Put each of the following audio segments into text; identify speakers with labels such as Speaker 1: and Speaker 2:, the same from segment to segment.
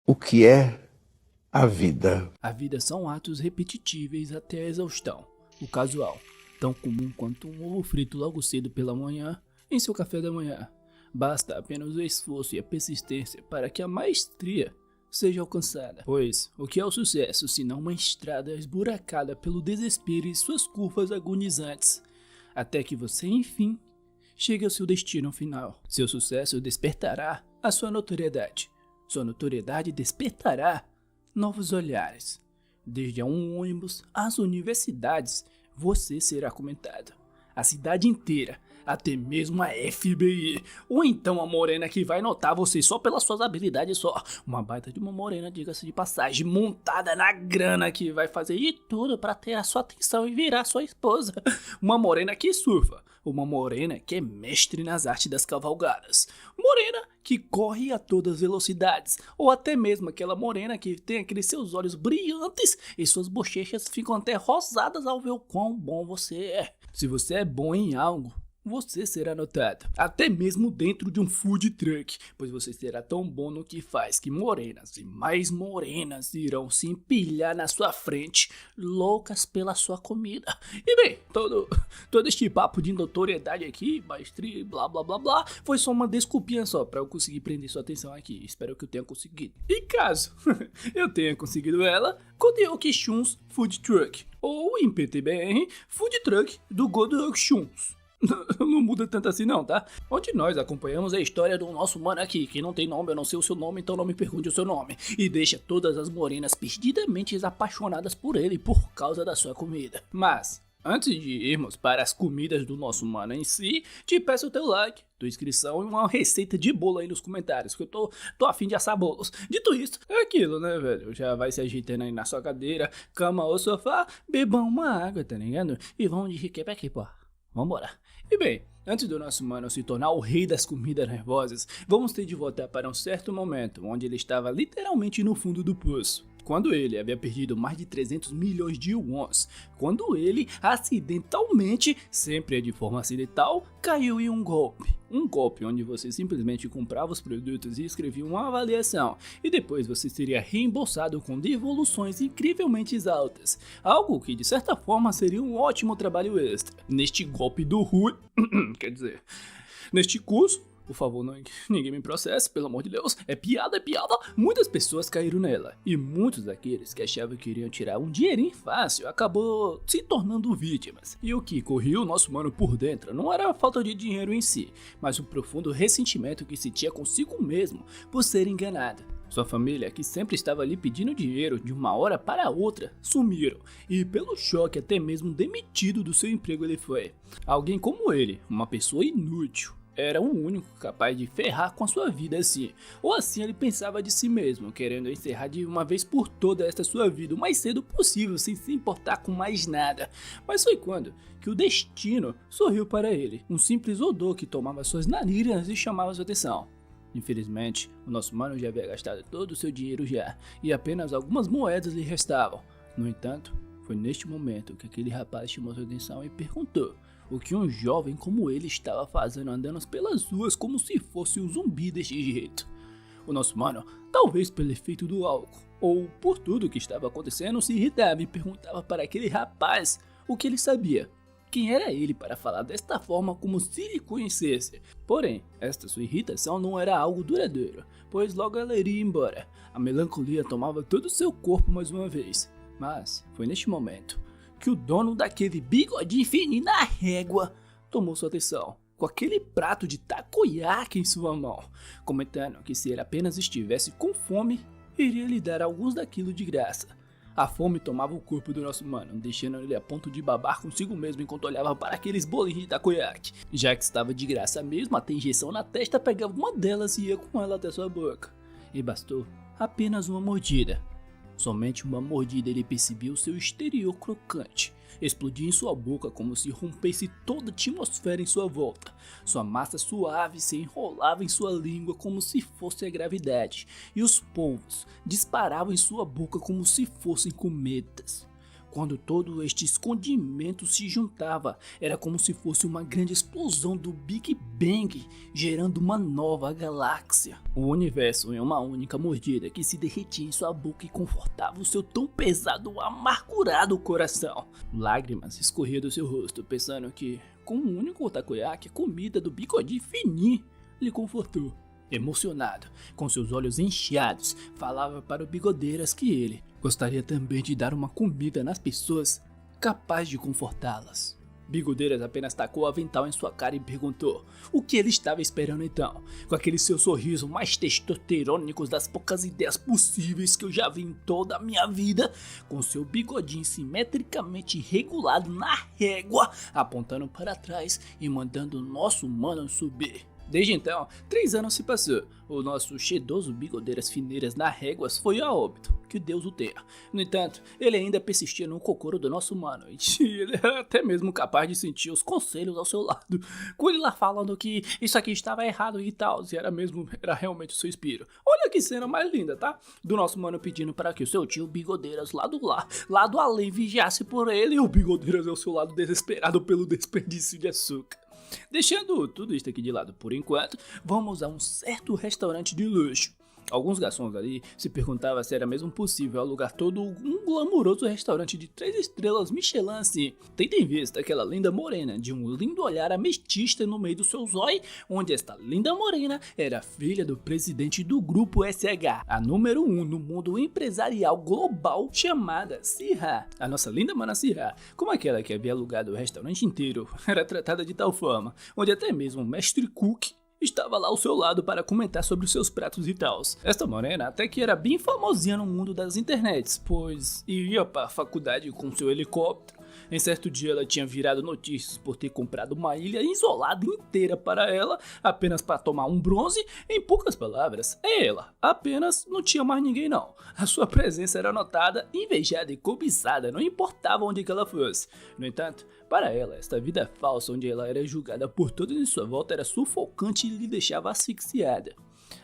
Speaker 1: O que é a vida?
Speaker 2: A vida são atos repetitíveis até a exaustão. O casual, tão comum quanto um ovo frito logo cedo pela manhã em seu café da manhã. Basta apenas o esforço e a persistência para que a maestria seja alcançada. Pois, o que é o sucesso senão uma estrada esburacada pelo desespero e suas curvas agonizantes, até que você, enfim, chegue ao seu destino final. Seu sucesso despertará a sua notoriedade. Sua notoriedade despertará novos olhares. Desde um ônibus às universidades, você será comentado. A cidade inteira, até mesmo a FBI, ou então a morena que vai notar você só pelas suas habilidades só. Uma baita de uma morena, diga-se de passagem, montada na grana que vai fazer de tudo para ter a sua atenção e virar sua esposa. Uma morena que surfa, uma morena que é mestre nas artes das cavalgadas, morena que corre a todas as velocidades, ou até mesmo aquela morena que tem aqueles seus olhos brilhantes e suas bochechas ficam até rosadas ao ver o quão bom você é. Se você é bom em algo, você será notado, até mesmo dentro de um food truck, pois você será tão bom no que faz que morenas e mais morenas irão se empilhar na sua frente, loucas pela sua comida. E bem, todo este papo de notoriedade aqui, maestria, blá blá blá blá, foi só uma desculpinha só para eu conseguir prender sua atenção aqui. Espero que eu tenha conseguido. E caso eu tenha conseguido ela, Godoyoki Shuns Food Truck, ou em PTBR, Food Truck do Godoyoki Shuns. Não muda tanto assim não, tá? Onde nós acompanhamos a história do nosso mano aqui, que não tem nome, eu não sei o seu nome, então não me pergunte o seu nome. E deixa todas as morenas perdidamente apaixonadas por ele por causa da sua comida. Mas, antes de irmos para as comidas do nosso mano em si, te peço o teu like, tua inscrição e uma receita de bolo aí nos comentários, que eu tô a fim de assar bolos. Dito isso, é aquilo, né, velho? Já vai se ajeitando aí na sua cadeira, cama ou sofá, bebam uma água, tá ligado? E vamos de riqueza aqui, pô. Vambora. E bem, antes do nosso mano se tornar o rei das comidas nervosas, vamos ter de voltar para um certo momento onde ele estava literalmente no fundo do poço. Quando ele havia perdido mais de 300 milhões de wons, quando ele acidentalmente, sempre de forma acidental, caiu em um golpe. Um golpe onde você simplesmente comprava os produtos e escrevia uma avaliação, e depois você seria reembolsado com devoluções incrivelmente altas, algo que de certa forma seria um ótimo trabalho extra. Neste golpe do Rui, quer dizer, neste curso, por favor, ninguém me processe, pelo amor de Deus. É piada, Muitas pessoas caíram nela. E muitos daqueles que achavam que iriam tirar um dinheirinho fácil acabou se tornando vítimas. E o que corria o nosso mano por dentro não era a falta de dinheiro em si, mas o profundo ressentimento que sentia consigo mesmo por ser enganado. Sua família, que sempre estava lhe pedindo dinheiro de uma hora para outra, sumiram. E pelo choque até mesmo demitido do seu emprego ele foi. Alguém como ele, uma pessoa inútil, era o único capaz de ferrar com a sua vida assim. Ou assim ele pensava de si mesmo, querendo encerrar de uma vez por toda esta sua vida o mais cedo possível, sem se importar com mais nada. Mas foi quando que o destino sorriu para ele. Um simples odor que tomava suas narinas e chamava sua atenção. Infelizmente, o nosso mano já havia gastado todo o seu dinheiro já, e apenas algumas moedas lhe restavam. No entanto, foi neste momento que aquele rapaz chamou sua atenção e perguntou o que um jovem como ele estava fazendo andando pelas ruas como se fosse um zumbi deste jeito. O nosso mano, talvez pelo efeito do álcool, ou por tudo que estava acontecendo, se irritava e perguntava para aquele rapaz o que ele sabia. Quem era ele para falar desta forma como se lhe conhecesse? Porém, esta sua irritação não era algo duradouro, pois logo ela iria embora. A melancolia tomava todo o seu corpo mais uma vez. Mas foi neste momento que o dono daquele bigodinho fininho na régua tomou sua atenção, com aquele prato de takoyaki em sua mão, comentando que se ele apenas estivesse com fome, iria lhe dar alguns daquilo de graça. A fome tomava o corpo do nosso mano, deixando ele a ponto de babar consigo mesmo enquanto olhava para aqueles bolinhos de takoyaki. Já que estava de graça mesmo, até injeção na testa, pegava uma delas e ia com ela até sua boca. E bastou apenas uma mordida. Somente uma mordida ele percebeu seu exterior crocante. Explodia em sua boca como se rompesse toda a atmosfera em sua volta. Sua massa suave se enrolava em sua língua como se fosse a gravidade. E os polvos disparavam em sua boca como se fossem cometas. quando todo este escondimento se juntava, era como se fosse uma grande explosão do Big Bang, gerando uma nova galáxia. O universo em uma única mordida que se derretia em sua boca e confortava o seu tão pesado, amargurado coração. Lágrimas escorriam do seu rosto, pensando que, com um único takoyaki, a comida do Bigodinho Fininho lhe confortou. Emocionado, com seus olhos inchados, falava para o Bigodeiras que ele gostaria também de dar uma comida nas pessoas capaz de confortá-las. Bigodeiras apenas tacou o avental em sua cara e perguntou o que ele estava esperando então, com aquele seu sorriso mais testosterônico das poucas ideias possíveis que eu já vi em toda a minha vida, com seu bigodinho simetricamente regulado na régua, apontando para trás e mandando o nosso mano subir. Desde então, 3 anos se passou. O nosso chedoso Bigodeiras Fineiras na réguas foi a óbito, que Deus o tenha. No entanto, ele ainda persistia no cocoro do nosso mano, e ele era até mesmo capaz de sentir os conselhos ao seu lado, com ele lá falando que isso aqui estava errado e tal, e era realmente o seu espírito. Olha que cena mais linda, tá? Do nosso mano pedindo para que o seu tio Bigodeiras lado além vigiasse por ele, e o Bigodeiras ao seu lado desesperado pelo desperdício de açúcar. Deixando tudo isso aqui de lado por enquanto, vamos a um certo restaurante de luxo. Alguns garçons ali se perguntavam se era mesmo possível alugar todo um glamouroso restaurante de 3 estrelas Michelin assim, tendo em vista aquela linda morena de um lindo olhar ametista no meio do seu zóio, onde esta linda morena era filha do presidente do grupo SH, a número 1 no mundo empresarial global, chamada Sirra. A nossa linda mana Sirra, como aquela que havia alugado o restaurante inteiro, era tratada de tal forma, onde até mesmo o mestre Cook estava lá ao seu lado para comentar sobre os seus pratos e tals. Esta morena até que era bem famosinha no mundo das internets, pois ia para a faculdade com seu helicóptero. Em certo dia ela tinha virado notícias por ter comprado uma ilha isolada inteira para ela, apenas para tomar um bronze. Em poucas palavras, ela apenas não tinha mais ninguém não. A sua presença era notada, invejada e cobiçada, não importava onde que ela fosse. No entanto, para ela, esta vida falsa onde ela era julgada por todos em sua volta era sufocante e lhe deixava asfixiada.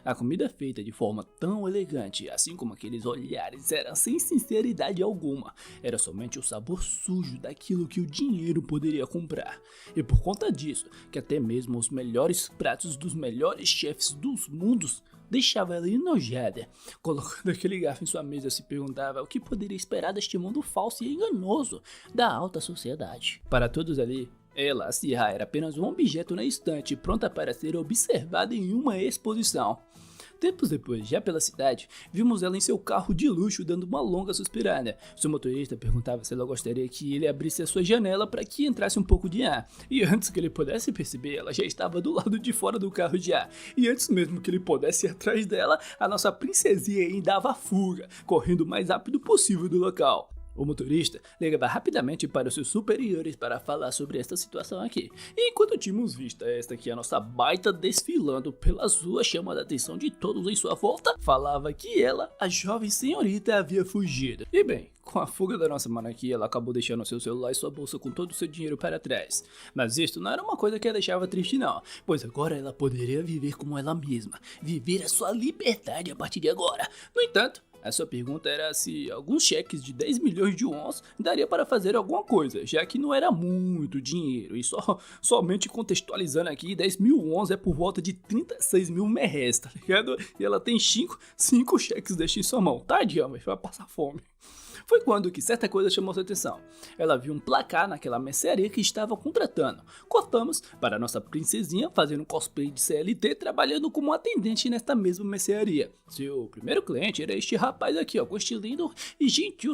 Speaker 2: A comida feita de forma tão elegante, assim como aqueles olhares, era sem sinceridade alguma. Era somente o sabor sujo daquilo que o dinheiro poderia comprar. E por conta disso, que até mesmo os melhores pratos dos melhores chefes dos mundos deixava ela enojada. Colocando aquele garfo em sua mesa, se perguntava o que poderia esperar deste mundo falso e enganoso da alta sociedade. Para todos ali, ela, a Sirra, era apenas um objeto na estante, pronta para ser observada em uma exposição. Tempos depois, já pela cidade, vimos ela em seu carro de luxo dando uma longa suspirada. Seu motorista perguntava se ela gostaria que ele abrisse a sua janela para que entrasse um pouco de ar. E antes que ele pudesse perceber, ela já estava do lado de fora do carro de ar. E antes mesmo que ele pudesse ir atrás dela, a nossa princesinha aí dava fuga, correndo o mais rápido possível do local. O motorista ligava rapidamente para os seus superiores para falar sobre esta situação aqui. E enquanto tínhamos visto esta aqui, a nossa baita desfilando pelas ruas, chamando a atenção de todos em sua volta, falava que ela, a jovem senhorita, havia fugido. E bem, com a fuga da nossa mana aqui, ela acabou deixando seu celular e sua bolsa com todo o seu dinheiro para trás. Mas isto não era uma coisa que a deixava triste não, pois agora ela poderia viver como ela mesma, viver a sua liberdade a partir de agora. No entanto, a sua pergunta era se alguns cheques de 10 milhões de wons daria para fazer alguma coisa, já que não era muito dinheiro. E somente contextualizando aqui, 10 mil wons é por volta de 36 mil merréis, tá ligado? E ela tem 5 cheques destes em sua mão. Tadinha, mas vai passar fome. Foi quando que certa coisa chamou sua atenção. Ela viu um placar naquela mercearia que estava contratando. Cortamos para nossa princesinha fazendo um cosplay de CLT trabalhando como atendente nesta mesma mercearia. Seu primeiro cliente era este rapaz aqui, ó, com este lindo e gentil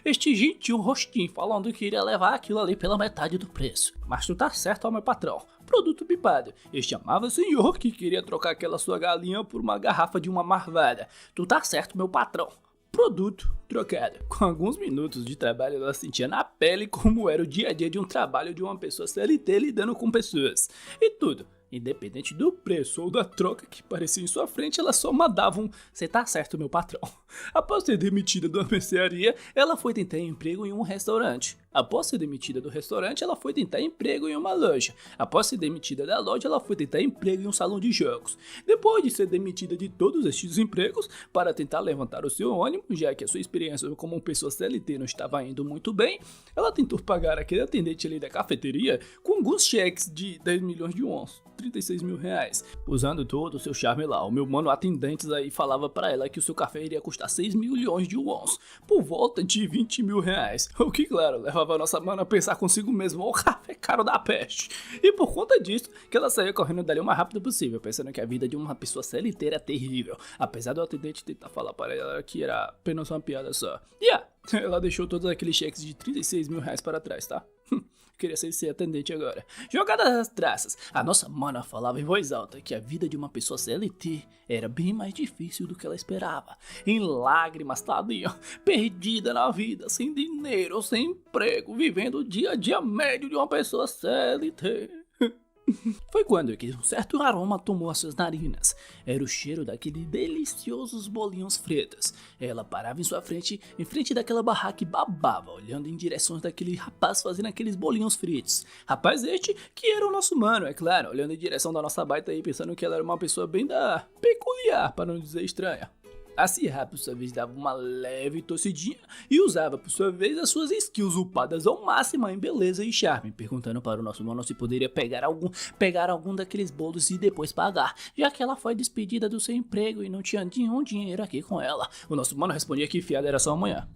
Speaker 2: este gentil rostinho, falando que iria levar aquilo ali pela metade do preço. Mas tu tá certo, ó, meu patrão. Produto pipado. Este amava senhor que queria trocar aquela sua galinha por uma garrafa de uma marvada. Tu tá certo, meu patrão. Produto trocado. Com alguns minutos de trabalho, ela sentia na pele como era o dia a dia de um trabalho de uma pessoa CLT lidando com pessoas. E tudo, independente do preço ou da troca que parecia em sua frente, ela só mandava um "cê tá certo, meu patrão". Após ser demitida da mercearia, ela foi tentar emprego em um restaurante. Após ser demitida do restaurante, ela foi tentar emprego em uma loja. Após ser demitida da loja, ela foi tentar emprego em um salão de jogos. Depois de ser demitida de todos estes empregos, para tentar levantar o seu ânimo, já que a sua experiência como uma pessoa CLT não estava indo muito bem, ela tentou pagar aquele atendente ali da cafeteria com alguns cheques de 10 milhões de wons, 36 mil reais. Usando todo o seu charme lá, o meu mano atendentes aí falava para ela que o seu café iria custar 6 milhões de wons, por volta de 20 mil reais. O que, claro, levava a nossa mana a pensar consigo mesmo: o café caro da peste. E por conta disso, que ela saía correndo dali o mais rápido possível, pensando que a vida de uma pessoa CLT era terrível, apesar do atendente tentar falar para ela que era apenas uma piada só. Ela deixou todos aqueles cheques de 36 mil reais para trás, tá? Queria ser atendente agora. Jogada das traças, a nossa mana falava em voz alta que a vida de uma pessoa CLT era bem mais difícil do que ela esperava. Em lágrimas, tadinha, perdida na vida, sem dinheiro, sem emprego, vivendo o dia a dia médio de uma pessoa CLT. Foi quando que um certo aroma tomou as suas narinas. Era o cheiro daqueles deliciosos bolinhos fritos. Ela parava em sua frente, em frente daquela barraca e babava, olhando em direção daquele rapaz fazendo aqueles bolinhos fritos. Rapaz este que era o nosso mano, é claro, olhando em direção da nossa baita aí, pensando que ela era uma pessoa bem da peculiar, para não dizer estranha. A Sierra, por sua vez, dava uma leve tossidinha e usava, por sua vez, as suas skills upadas ao máximo em beleza e charme, perguntando para o nosso mano se poderia pegar algum daqueles bolos e depois pagar, já que ela foi despedida do seu emprego e não tinha nenhum dinheiro aqui com ela. O nosso mano respondia que fiada era só amanhã.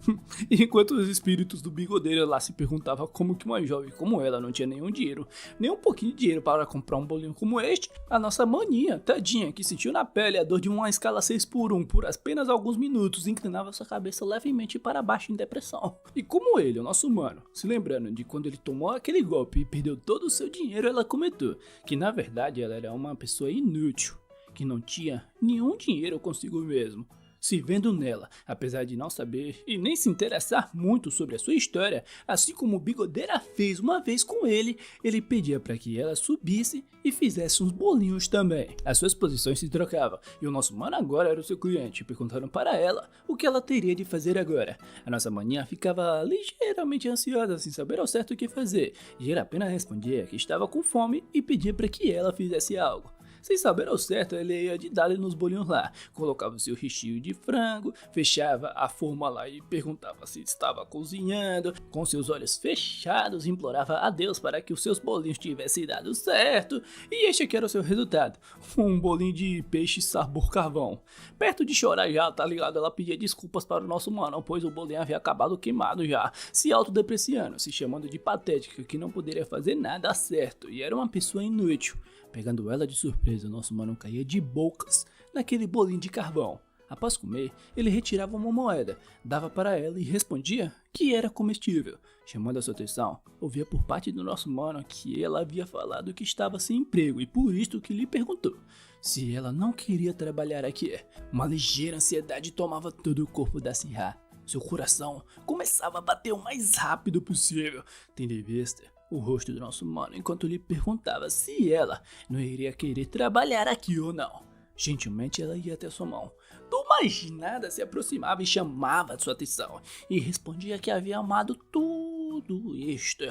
Speaker 2: Enquanto os espíritos do bigodeiro lá se perguntavam como que uma jovem como ela não tinha nenhum dinheiro, nem um pouquinho de dinheiro para comprar um bolinho como este, a nossa maninha, tadinha, que sentiu na pele a dor de uma escala 6x1 por apenas alguns minutos, inclinava sua cabeça levemente para baixo em depressão. E como ele, o nosso mano, se lembrando de quando ele tomou aquele golpe e perdeu todo o seu dinheiro, ela comentou que na verdade ela era uma pessoa inútil, que não tinha nenhum dinheiro consigo mesmo. Se vendo nela, apesar de não saber e nem se interessar muito sobre a sua história, assim como o Bigodeira fez uma vez com ele pedia para que ela subisse e fizesse uns bolinhos também. As suas posições se trocavam e o nosso mano agora era o seu cliente, perguntando para ela o que ela teria de fazer agora. A nossa maninha ficava ligeiramente ansiosa sem saber ao certo o que fazer, e ele apenas respondia que estava com fome e pedia para que ela fizesse algo. Sem saber ao certo, ele ia de dar nos bolinhos lá, colocava o seu recheio de frango, fechava a forma lá e perguntava se estava cozinhando, com seus olhos fechados, implorava a Deus para que os seus bolinhos tivessem dado certo, e este aqui era o seu resultado, um bolinho de peixe sabor carvão. Perto de chorar já, tá ligado, ela pedia desculpas para o nosso mano, pois o bolinho havia acabado queimado já, se autodepreciando, se chamando de patética, que não poderia fazer nada certo, e era uma pessoa inútil. Pegando ela de surpresa, nosso mano caía de bocas naquele bolinho de carvão. Após comer, ele retirava uma moeda, dava para ela e respondia que era comestível. Chamando a sua atenção, ouvia por parte do nosso mano que ela havia falado que estava sem emprego e por isso que lhe perguntou se ela não queria trabalhar aqui. Uma ligeira ansiedade tomava todo o corpo da Sierra. Seu coração começava a bater o mais rápido possível, tendo em vista o rosto do nosso mano enquanto lhe perguntava se ela não iria querer trabalhar aqui ou não. Gentilmente ela ia até sua mão. Do mais nada se aproximava e chamava sua atenção e respondia que havia amado tudo isto.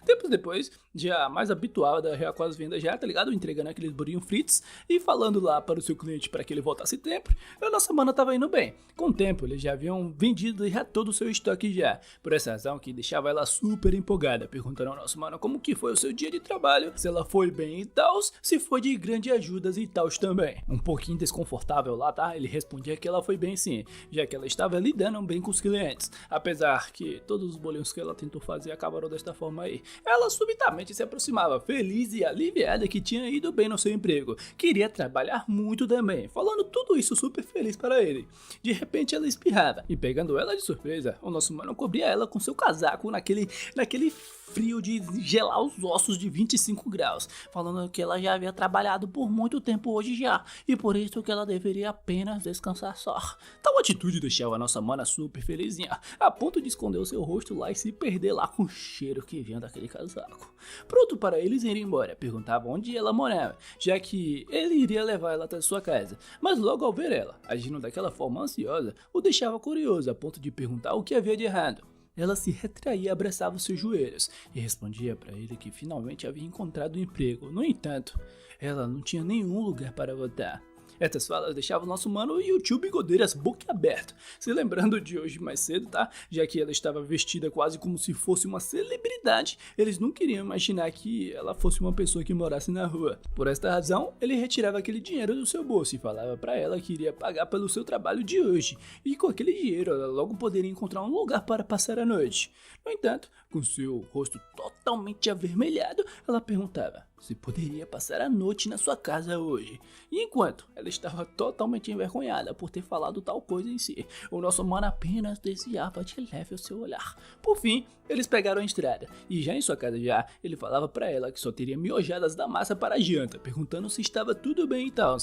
Speaker 2: Tempos depois, já mais habituada já com as vendas já, tá ligado? Entregando aqueles bolinhos fritos e falando lá para o seu cliente para que ele voltasse sempre, a nossa mana tava indo bem. Com o tempo, eles já haviam vendido já todo o seu estoque já. Por essa razão que deixava ela super empolgada, perguntando ao nosso mano como que foi o seu dia de trabalho, se ela foi bem e tal, se foi de grande ajudas e tal também. Um pouquinho desconfortável lá, tá? Ele respondia que ela foi bem sim, já que ela estava lidando bem com os clientes. Apesar que todos os bolinhos que ela tentou fazer acabaram desta forma aí. Ela subitamente se aproximava, feliz e aliviada que tinha ido bem no seu emprego. Queria trabalhar muito também, falando tudo isso super feliz para ele. De repente ela espirrava, e pegando ela de surpresa, o nosso mano cobria ela com seu casaco naquele frio de gelar os ossos de 25 graus, falando que ela já havia trabalhado por muito tempo hoje já, e por isso que ela deveria apenas descansar só. Tal atitude deixava a nossa mana super felizinha, a ponto de esconder o seu rosto lá e se perder lá com o cheiro que vinha daquele casaco. Pronto para eles irem embora, perguntava onde ela morava, já que ele iria levar ela até sua casa, mas logo ao ver ela, agindo daquela forma ansiosa, o deixava curioso, a ponto de perguntar o que havia de errado. ela se retraía e abraçava os seus joelhos e respondia para ele que finalmente havia encontrado um emprego. No entanto, ela não tinha nenhum lugar para voltar. Essas falas deixavam nosso mano e o tio Bigodeiras boquiaberto, se lembrando de hoje mais cedo, tá? Já que ela estava vestida quase como se fosse uma celebridade, eles não queriam imaginar que ela fosse uma pessoa que morasse na rua. Por esta razão, ele retirava aquele dinheiro do seu bolso e falava para ela que iria pagar pelo seu trabalho de hoje, e com aquele dinheiro ela logo poderia encontrar um lugar para passar a noite. No entanto, com seu rosto totalmente avermelhado, ela perguntava se poderia passar a noite na sua casa hoje. E enquanto ela estava totalmente envergonhada por ter falado tal coisa em si, o nosso mano apenas desviava de leve o seu olhar. Por fim, eles pegaram a estrada, e já em sua casa ele falava para ela que só teria miojadas da massa para a janta, perguntando se estava tudo bem e tal.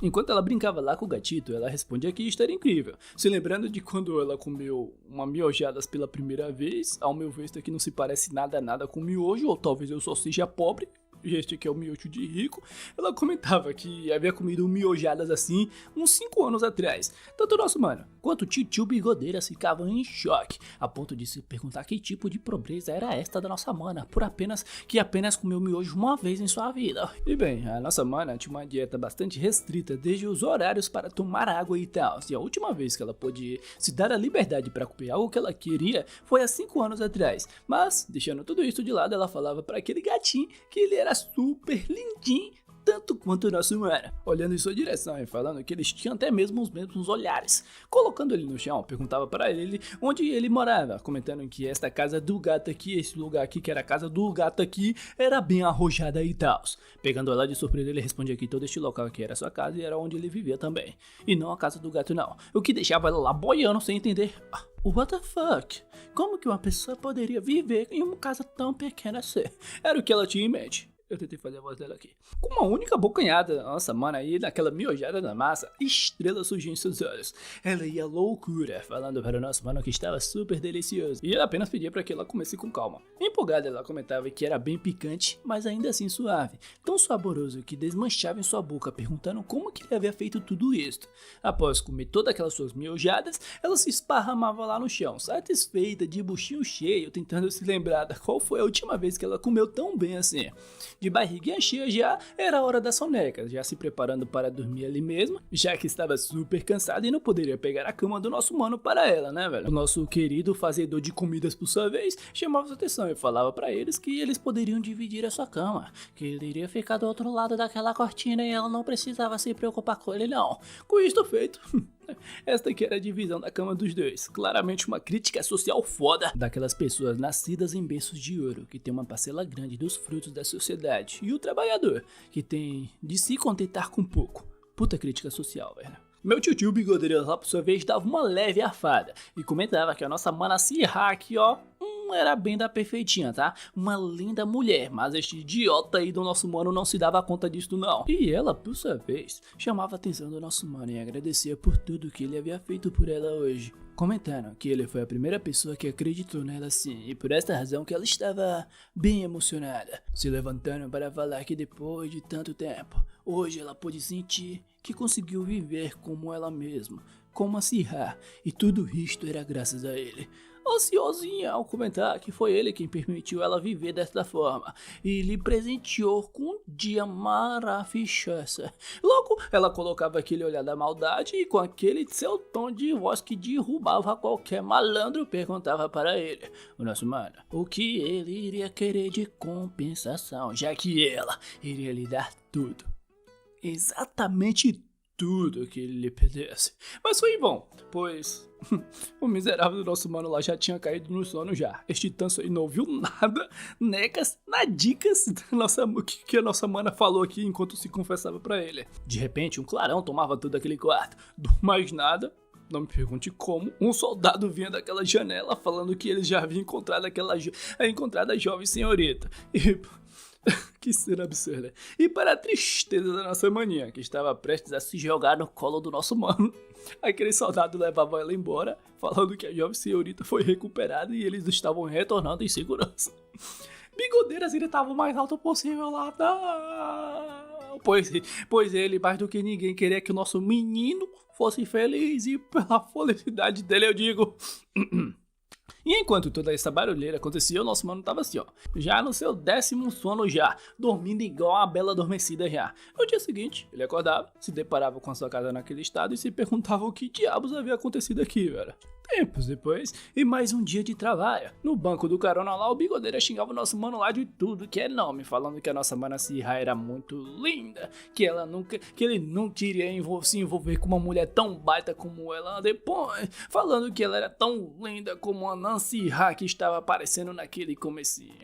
Speaker 2: Enquanto ela brincava lá com o gatito, ela respondia que isto era incrível, se lembrando de quando ela comeu uma miojadas pela primeira vez. Ao meu ver, isso aqui não se parece nada com miojo, ou talvez eu só seja pobre. Este aqui é o miojo de rico. Ela comentava que havia comido miojadas assim uns 5 anos atrás. Tanto o nosso mano quanto o tio Bigodeiras ficavam em choque, a ponto de se perguntar que tipo de pobreza era esta da nossa mana, por apenas comeu miojo uma vez em sua vida. E bem, a nossa mana tinha uma dieta bastante restrita, desde os horários para tomar água e tal, e a última vez que ela pôde se dar a liberdade para comer algo que ela queria foi há 5 anos atrás. Mas, deixando tudo isso de lado, ela falava para aquele gatinho que ele era super lindinho, tanto quanto o nosso mano, olhando em sua direção e falando que eles tinham até mesmo os mesmos olhares. Colocando ele no chão, perguntava para ele onde ele morava, comentando que esta casa do gato aqui, esse lugar aqui que era a casa do gato aqui, era bem arrojada e tal. Pegando ela de surpresa, ele respondia que todo este local aqui era sua casa e era onde ele vivia também, e não a casa do gato não, o que deixava ela lá boiando sem entender. What the fuck? Como que uma pessoa poderia viver em uma casa tão pequena assim? Era o que ela tinha em mente. Eu tentei fazer a voz dela aqui. Com uma única bocanhada, nossa mano, aí naquela miojada na massa, estrela surgiu em seus olhos. Ela ia loucura, falando para o nosso mano que estava super delicioso. E ela apenas pedia para que ela comesse com calma. Empolgada, ela comentava que era bem picante, mas ainda assim suave. Tão saboroso que desmanchava em sua boca, perguntando como que ele havia feito tudo isso. Após comer todas aquelas suas miojadas, ela se esparramava lá no chão, satisfeita, de buchinho cheio, tentando se lembrar da qual foi a última vez que ela comeu tão bem assim. De barriguinha cheia já, era a hora da soneca, já se preparando para dormir ali mesmo, já que estava super cansada e não poderia pegar a cama do nosso mano para ela, né, velho? O nosso querido fazedor de comidas por sua vez chamava sua atenção e falava para eles que eles poderiam dividir a sua cama, que ele iria ficar do outro lado daquela cortina e ela não precisava se preocupar com ele não. Com isto feito, esta aqui era a divisão da cama dos dois, claramente uma crítica social foda daquelas pessoas nascidas em berços de ouro, que tem uma parcela grande dos frutos da sociedade, e o trabalhador, que tem de se contentar com pouco. Puta crítica social, velho. Meu tio Bigodeiras lá por sua vez dava uma leve arfada e comentava que a nossa mana Sirra aqui, ó, era bem da perfeitinha, tá? Uma linda mulher, mas este idiota aí do nosso mano não se dava conta disso não. E ela, por sua vez, chamava a atenção do nosso mano e agradecia por tudo que ele havia feito por ela hoje, comentando que ele foi a primeira pessoa que acreditou nela sim, e por esta razão que ela estava bem emocionada, se levantando para falar que depois de tanto tempo, hoje ela pôde sentir que conseguiu viver como ela mesma, como a Sirra, e tudo isto era graças a ele. Ansiosinha ao comentar que foi ele quem permitiu ela viver desta forma e lhe presenteou com um dia maravilhoso. Logo, ela colocava aquele olhar da maldade e com aquele seu tom de voz que derrubava qualquer malandro, perguntava para ele, o nosso mano, o que ele iria querer de compensação, já que ela iria lhe dar tudo. Exatamente tudo que ele lhe pedisse. Mas foi bom, pois o miserável do nosso mano lá já tinha caído no sono já. Este tanso aí não ouviu nada, necas, nadicas que a nossa mana falou aqui enquanto se confessava pra ele. De repente, um clarão tomava todo aquele quarto. Do mais nada, não me pergunte como, um soldado vinha daquela janela falando que eles já haviam encontrado a jovem senhorita. E que cena absurda. E para a tristeza da nossa maninha, que estava prestes a se jogar no colo do nosso mano, aquele soldado levava ela embora, falando que a jovem senhorita foi recuperada e eles estavam retornando em segurança. Bigodeiras gritava o mais alto possível lá, não! Pois ele, mais do que ninguém, queria que o nosso menino fosse feliz, e pela felicidade dele eu digo... E enquanto toda essa barulheira acontecia, o nosso mano tava assim, ó, já no seu 10º sono já, dormindo igual uma bela adormecida já. No dia seguinte, ele acordava, se deparava com a sua casa naquele estado e se perguntava o que diabos havia acontecido aqui, velho. Tempos depois, e mais um dia de trabalho. No banco do carona lá, o Bigodeira xingava o nosso mano lá de tudo que é nome, falando que a nossa mana Sirra era muito linda, que ele nunca iria se envolver com uma mulher tão baita como ela depois, falando que ela era tão linda como a Nancy Ha que estava aparecendo naquele comecinho.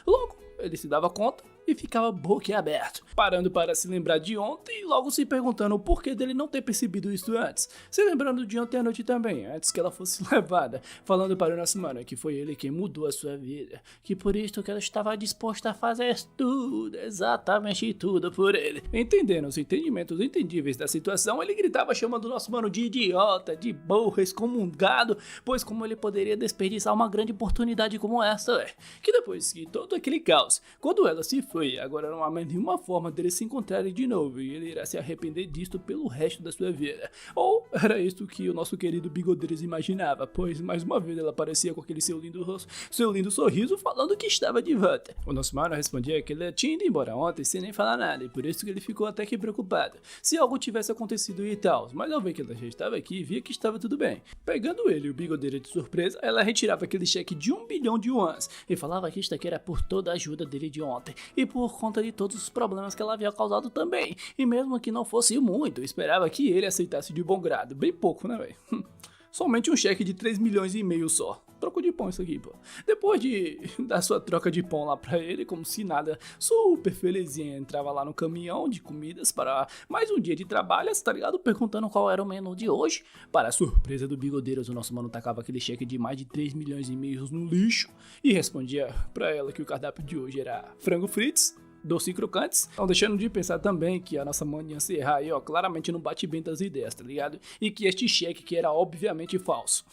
Speaker 2: Logo, ele se dava conta e ficava boquiaberto, parando para se lembrar de ontem e logo se perguntando o porquê dele não ter percebido isso antes, se lembrando de ontem à noite também, antes que ela fosse levada, falando para o nosso mano que foi ele quem mudou a sua vida, que por isso que ela estava disposta a fazer tudo, exatamente tudo por ele. Entendendo os entendimentos entendíveis da situação, ele gritava chamando o nosso mano de idiota, de burro, excomungado, pois como ele poderia desperdiçar uma grande oportunidade como essa, que depois que todo aquele caos, quando ela se foi, agora não há mais nenhuma forma deles se encontrarem de novo e ele irá se arrepender disto pelo resto da sua vida. Ou era isso que o nosso querido Bigodeiros imaginava, pois mais uma vez ela aparecia com aquele seu lindo rosto, seu lindo sorriso falando que estava de volta. O nosso mano respondia que ele tinha ido embora ontem sem nem falar nada e por isso que ele ficou até que preocupado se algo tivesse acontecido e tal, mas ao ver que ela já estava aqui, via que estava tudo bem. Pegando ele e o Bigodeiro de surpresa, ela retirava aquele cheque de 1 bilhão de yuans e falava que isto aqui era por toda a ajuda dele de ontem e por conta de todos os problemas que ela havia causado também. E mesmo que não fosse muito, esperava que ele aceitasse de bom grado. Bem pouco, né, velho? Somente um cheque de 3 milhões e meio só. Troco de pão isso aqui, pô. Depois de dar sua troca de pão lá pra ele, como se nada, super felizinha, entrava lá no caminhão de comidas para mais um dia de trabalho, tá ligado? Perguntando qual era o menu de hoje. Para a surpresa do Bigodeiros, o nosso mano tacava aquele cheque de mais de 3 milhões e meio no lixo e respondia pra ela que o cardápio de hoje era frango fritos, doce crocantes, não deixando de pensar também que a nossa maninha Serra aí, ó, claramente não bate bem das ideias, tá ligado? E que este cheque que era obviamente falso.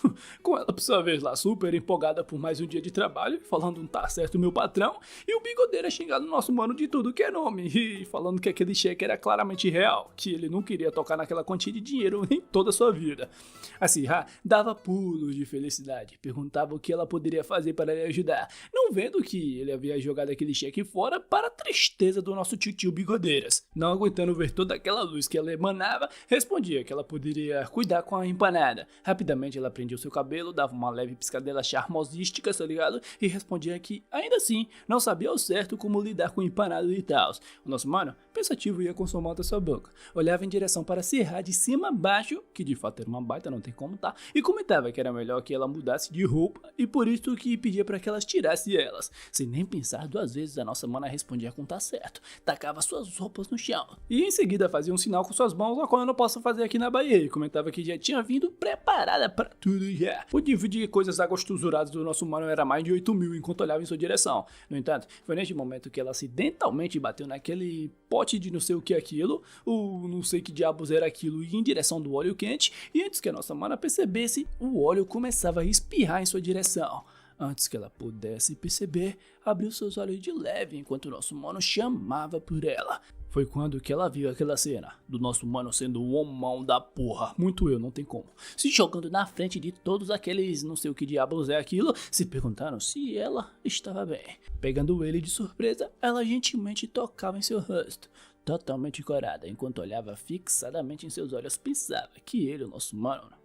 Speaker 2: Com ela, por sua vez lá, super empolgada por mais um dia de trabalho, falando tá certo meu patrão, e o Bigodeira xingando o nosso mano de tudo que é nome, e falando que aquele cheque era claramente real, que ele não queria tocar naquela quantia de dinheiro em toda a sua vida. A Serra dava pulos de felicidade, perguntava o que ela poderia fazer para lhe ajudar, não vendo que ele havia jogado aquele cheque fora para tristeza do nosso tio Bigodeiras. Não aguentando ver toda aquela luz que ela emanava, respondia que ela poderia cuidar com a empanada. Rapidamente ela prendia o seu cabelo, dava uma leve piscadela charmosística, tá ligado? E respondia que, ainda assim, não sabia ao certo como lidar com empanado e tal. O nosso mano, pensativo, ia consumando a sua boca. Olhava em direção para Serra de cima a baixo, que de fato era uma baita, não tem como tá, e comentava que era melhor que ela mudasse de roupa, e por isso que pedia para que elas tirassem elas. Sem nem pensar 2 vezes, a nossa mana respondia com tá certo, tacava suas roupas no chão e em seguida fazia um sinal com suas mãos, qual eu não posso fazer aqui na Bahia, e comentava que já tinha vindo preparada para tudo já. O nível de coisas agostosuradas do nosso mano era mais de 8 mil enquanto olhava em sua direção. No entanto, foi neste momento que ela acidentalmente bateu naquele pote de não sei o que é aquilo, ou não sei que diabos era aquilo, e em direção do óleo quente, e antes que a nossa mana percebesse, o óleo começava a espirrar em sua direção. Antes que ela pudesse perceber, abriu seus olhos de leve enquanto o nosso mano chamava por ela. Foi quando que ela viu aquela cena do nosso mano sendo o homão da porra, muito eu, não tem como, se jogando na frente de todos aqueles não sei o que diabos é aquilo, se perguntaram se ela estava bem. Pegando ele de surpresa, ela gentilmente tocava em seu rosto, totalmente corada, enquanto olhava fixadamente em seus olhos, pensava que ele, o nosso mano,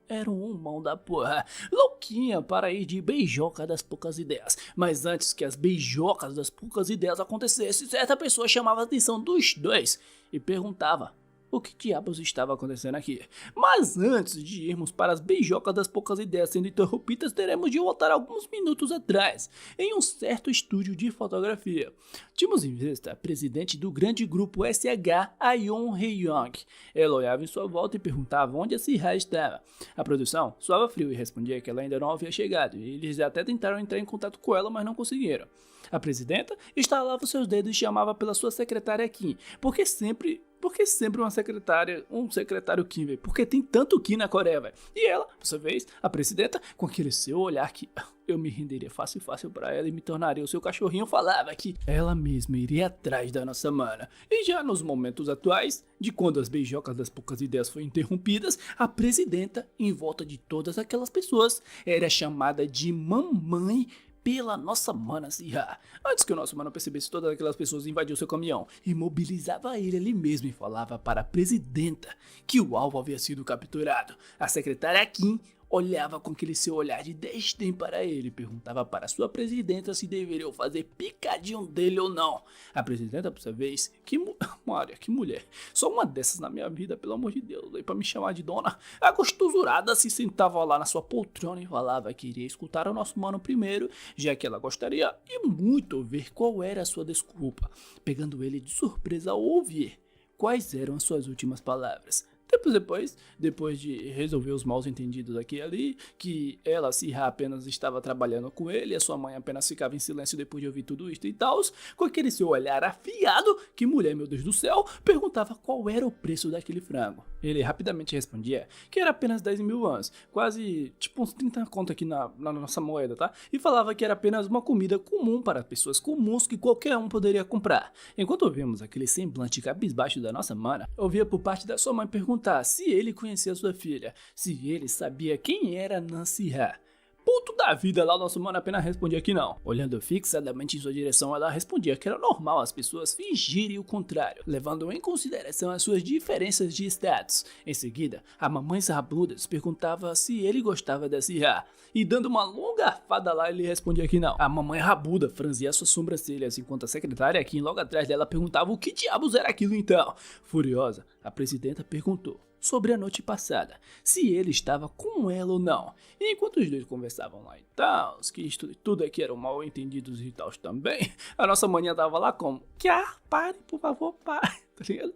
Speaker 2: era um homão da porra, louquinha para ir de beijoca das poucas ideias. Mas antes que as beijocas das poucas ideias acontecessem, certa pessoa chamava a atenção dos dois e perguntava o que diabos estava acontecendo aqui. Mas antes de irmos para as beijocas das poucas ideias sendo interrompidas, teremos de voltar alguns minutos atrás, em um certo estúdio de fotografia. Tínhamos em vista a presidente do grande grupo SH, Ayon Hye-young. Ela olhava em sua volta e perguntava onde a Sirra estava. A produção suava frio e respondia que ela ainda não havia chegado, e eles até tentaram entrar em contato com ela, mas não conseguiram. A presidenta estalava seus dedos e chamava pela sua secretária Kim, porque sempre Porque sempre uma secretária, um secretário Kim, velho. Porque tem tanto Kim na Coreia, velho. E ela, por sua vez, a presidenta, com aquele seu olhar que eu me renderia fácil pra ela e me tornaria o seu cachorrinho, falava que ela mesma iria atrás da nossa mana. E já nos momentos atuais, de quando as beijocas das poucas ideias foram interrompidas, a presidenta, em volta de todas aquelas pessoas, era chamada de mamãe pela nossa mana Sihha. Antes que o nosso mano percebesse, todas aquelas pessoas invadiam seu caminhão, imobilizava ele ali mesmo e falava para a presidenta que o alvo havia sido capturado. A secretária Kim olhava com aquele seu olhar de desdém para ele e perguntava para sua presidenta se deveriam fazer picadinho dele ou não. A presidenta, por sua vez, Maria, que mulher, só uma dessas na minha vida, pelo amor de Deus, aí para me chamar de dona. A gostosurada se sentava lá na sua poltrona e falava que iria escutar o nosso mano primeiro, já que ela gostaria e muito ver qual era a sua desculpa, pegando ele de surpresa ao ouvir quais eram as suas últimas palavras. Depois de resolver os mal entendidos aqui e ali, que ela, Sihha, apenas estava trabalhando com ele, e a sua mãe apenas ficava em silêncio depois de ouvir tudo isso e tal, com aquele seu olhar afiado, que mulher, meu Deus do céu, perguntava qual era o preço daquele frango. Ele rapidamente respondia que era apenas 10 mil wons, quase tipo uns 30 conto aqui na nossa moeda, tá? E falava que era apenas uma comida comum para pessoas comuns que qualquer um poderia comprar. Enquanto ouvimos aquele semblante cabisbaixo da nossa mana, ouvia por parte da sua mãe perguntar se ele conhecia sua filha, se ele sabia quem era Nancy Ha. Puto da vida lá, o nosso mano apenas respondia que não. Olhando fixadamente em sua direção, ela respondia que era normal as pessoas fingirem o contrário, levando em consideração as suas diferenças de status. Em seguida, a mamãe Sarbudas perguntava se ele gostava da Sihha, e dando uma longa afada lá, ele respondia que não. A mamãe Rabuda franzia suas sobrancelhas, enquanto a secretária Kim logo atrás dela perguntava o que diabos era aquilo então. Furiosa, a presidenta perguntou sobre a noite passada, se ele estava com ela ou não. E enquanto os dois conversavam lá e tal, que isto tudo aqui eram mal entendidos e tal também, a nossa maninha tava lá como, pare, por favor, pare, tá ligado?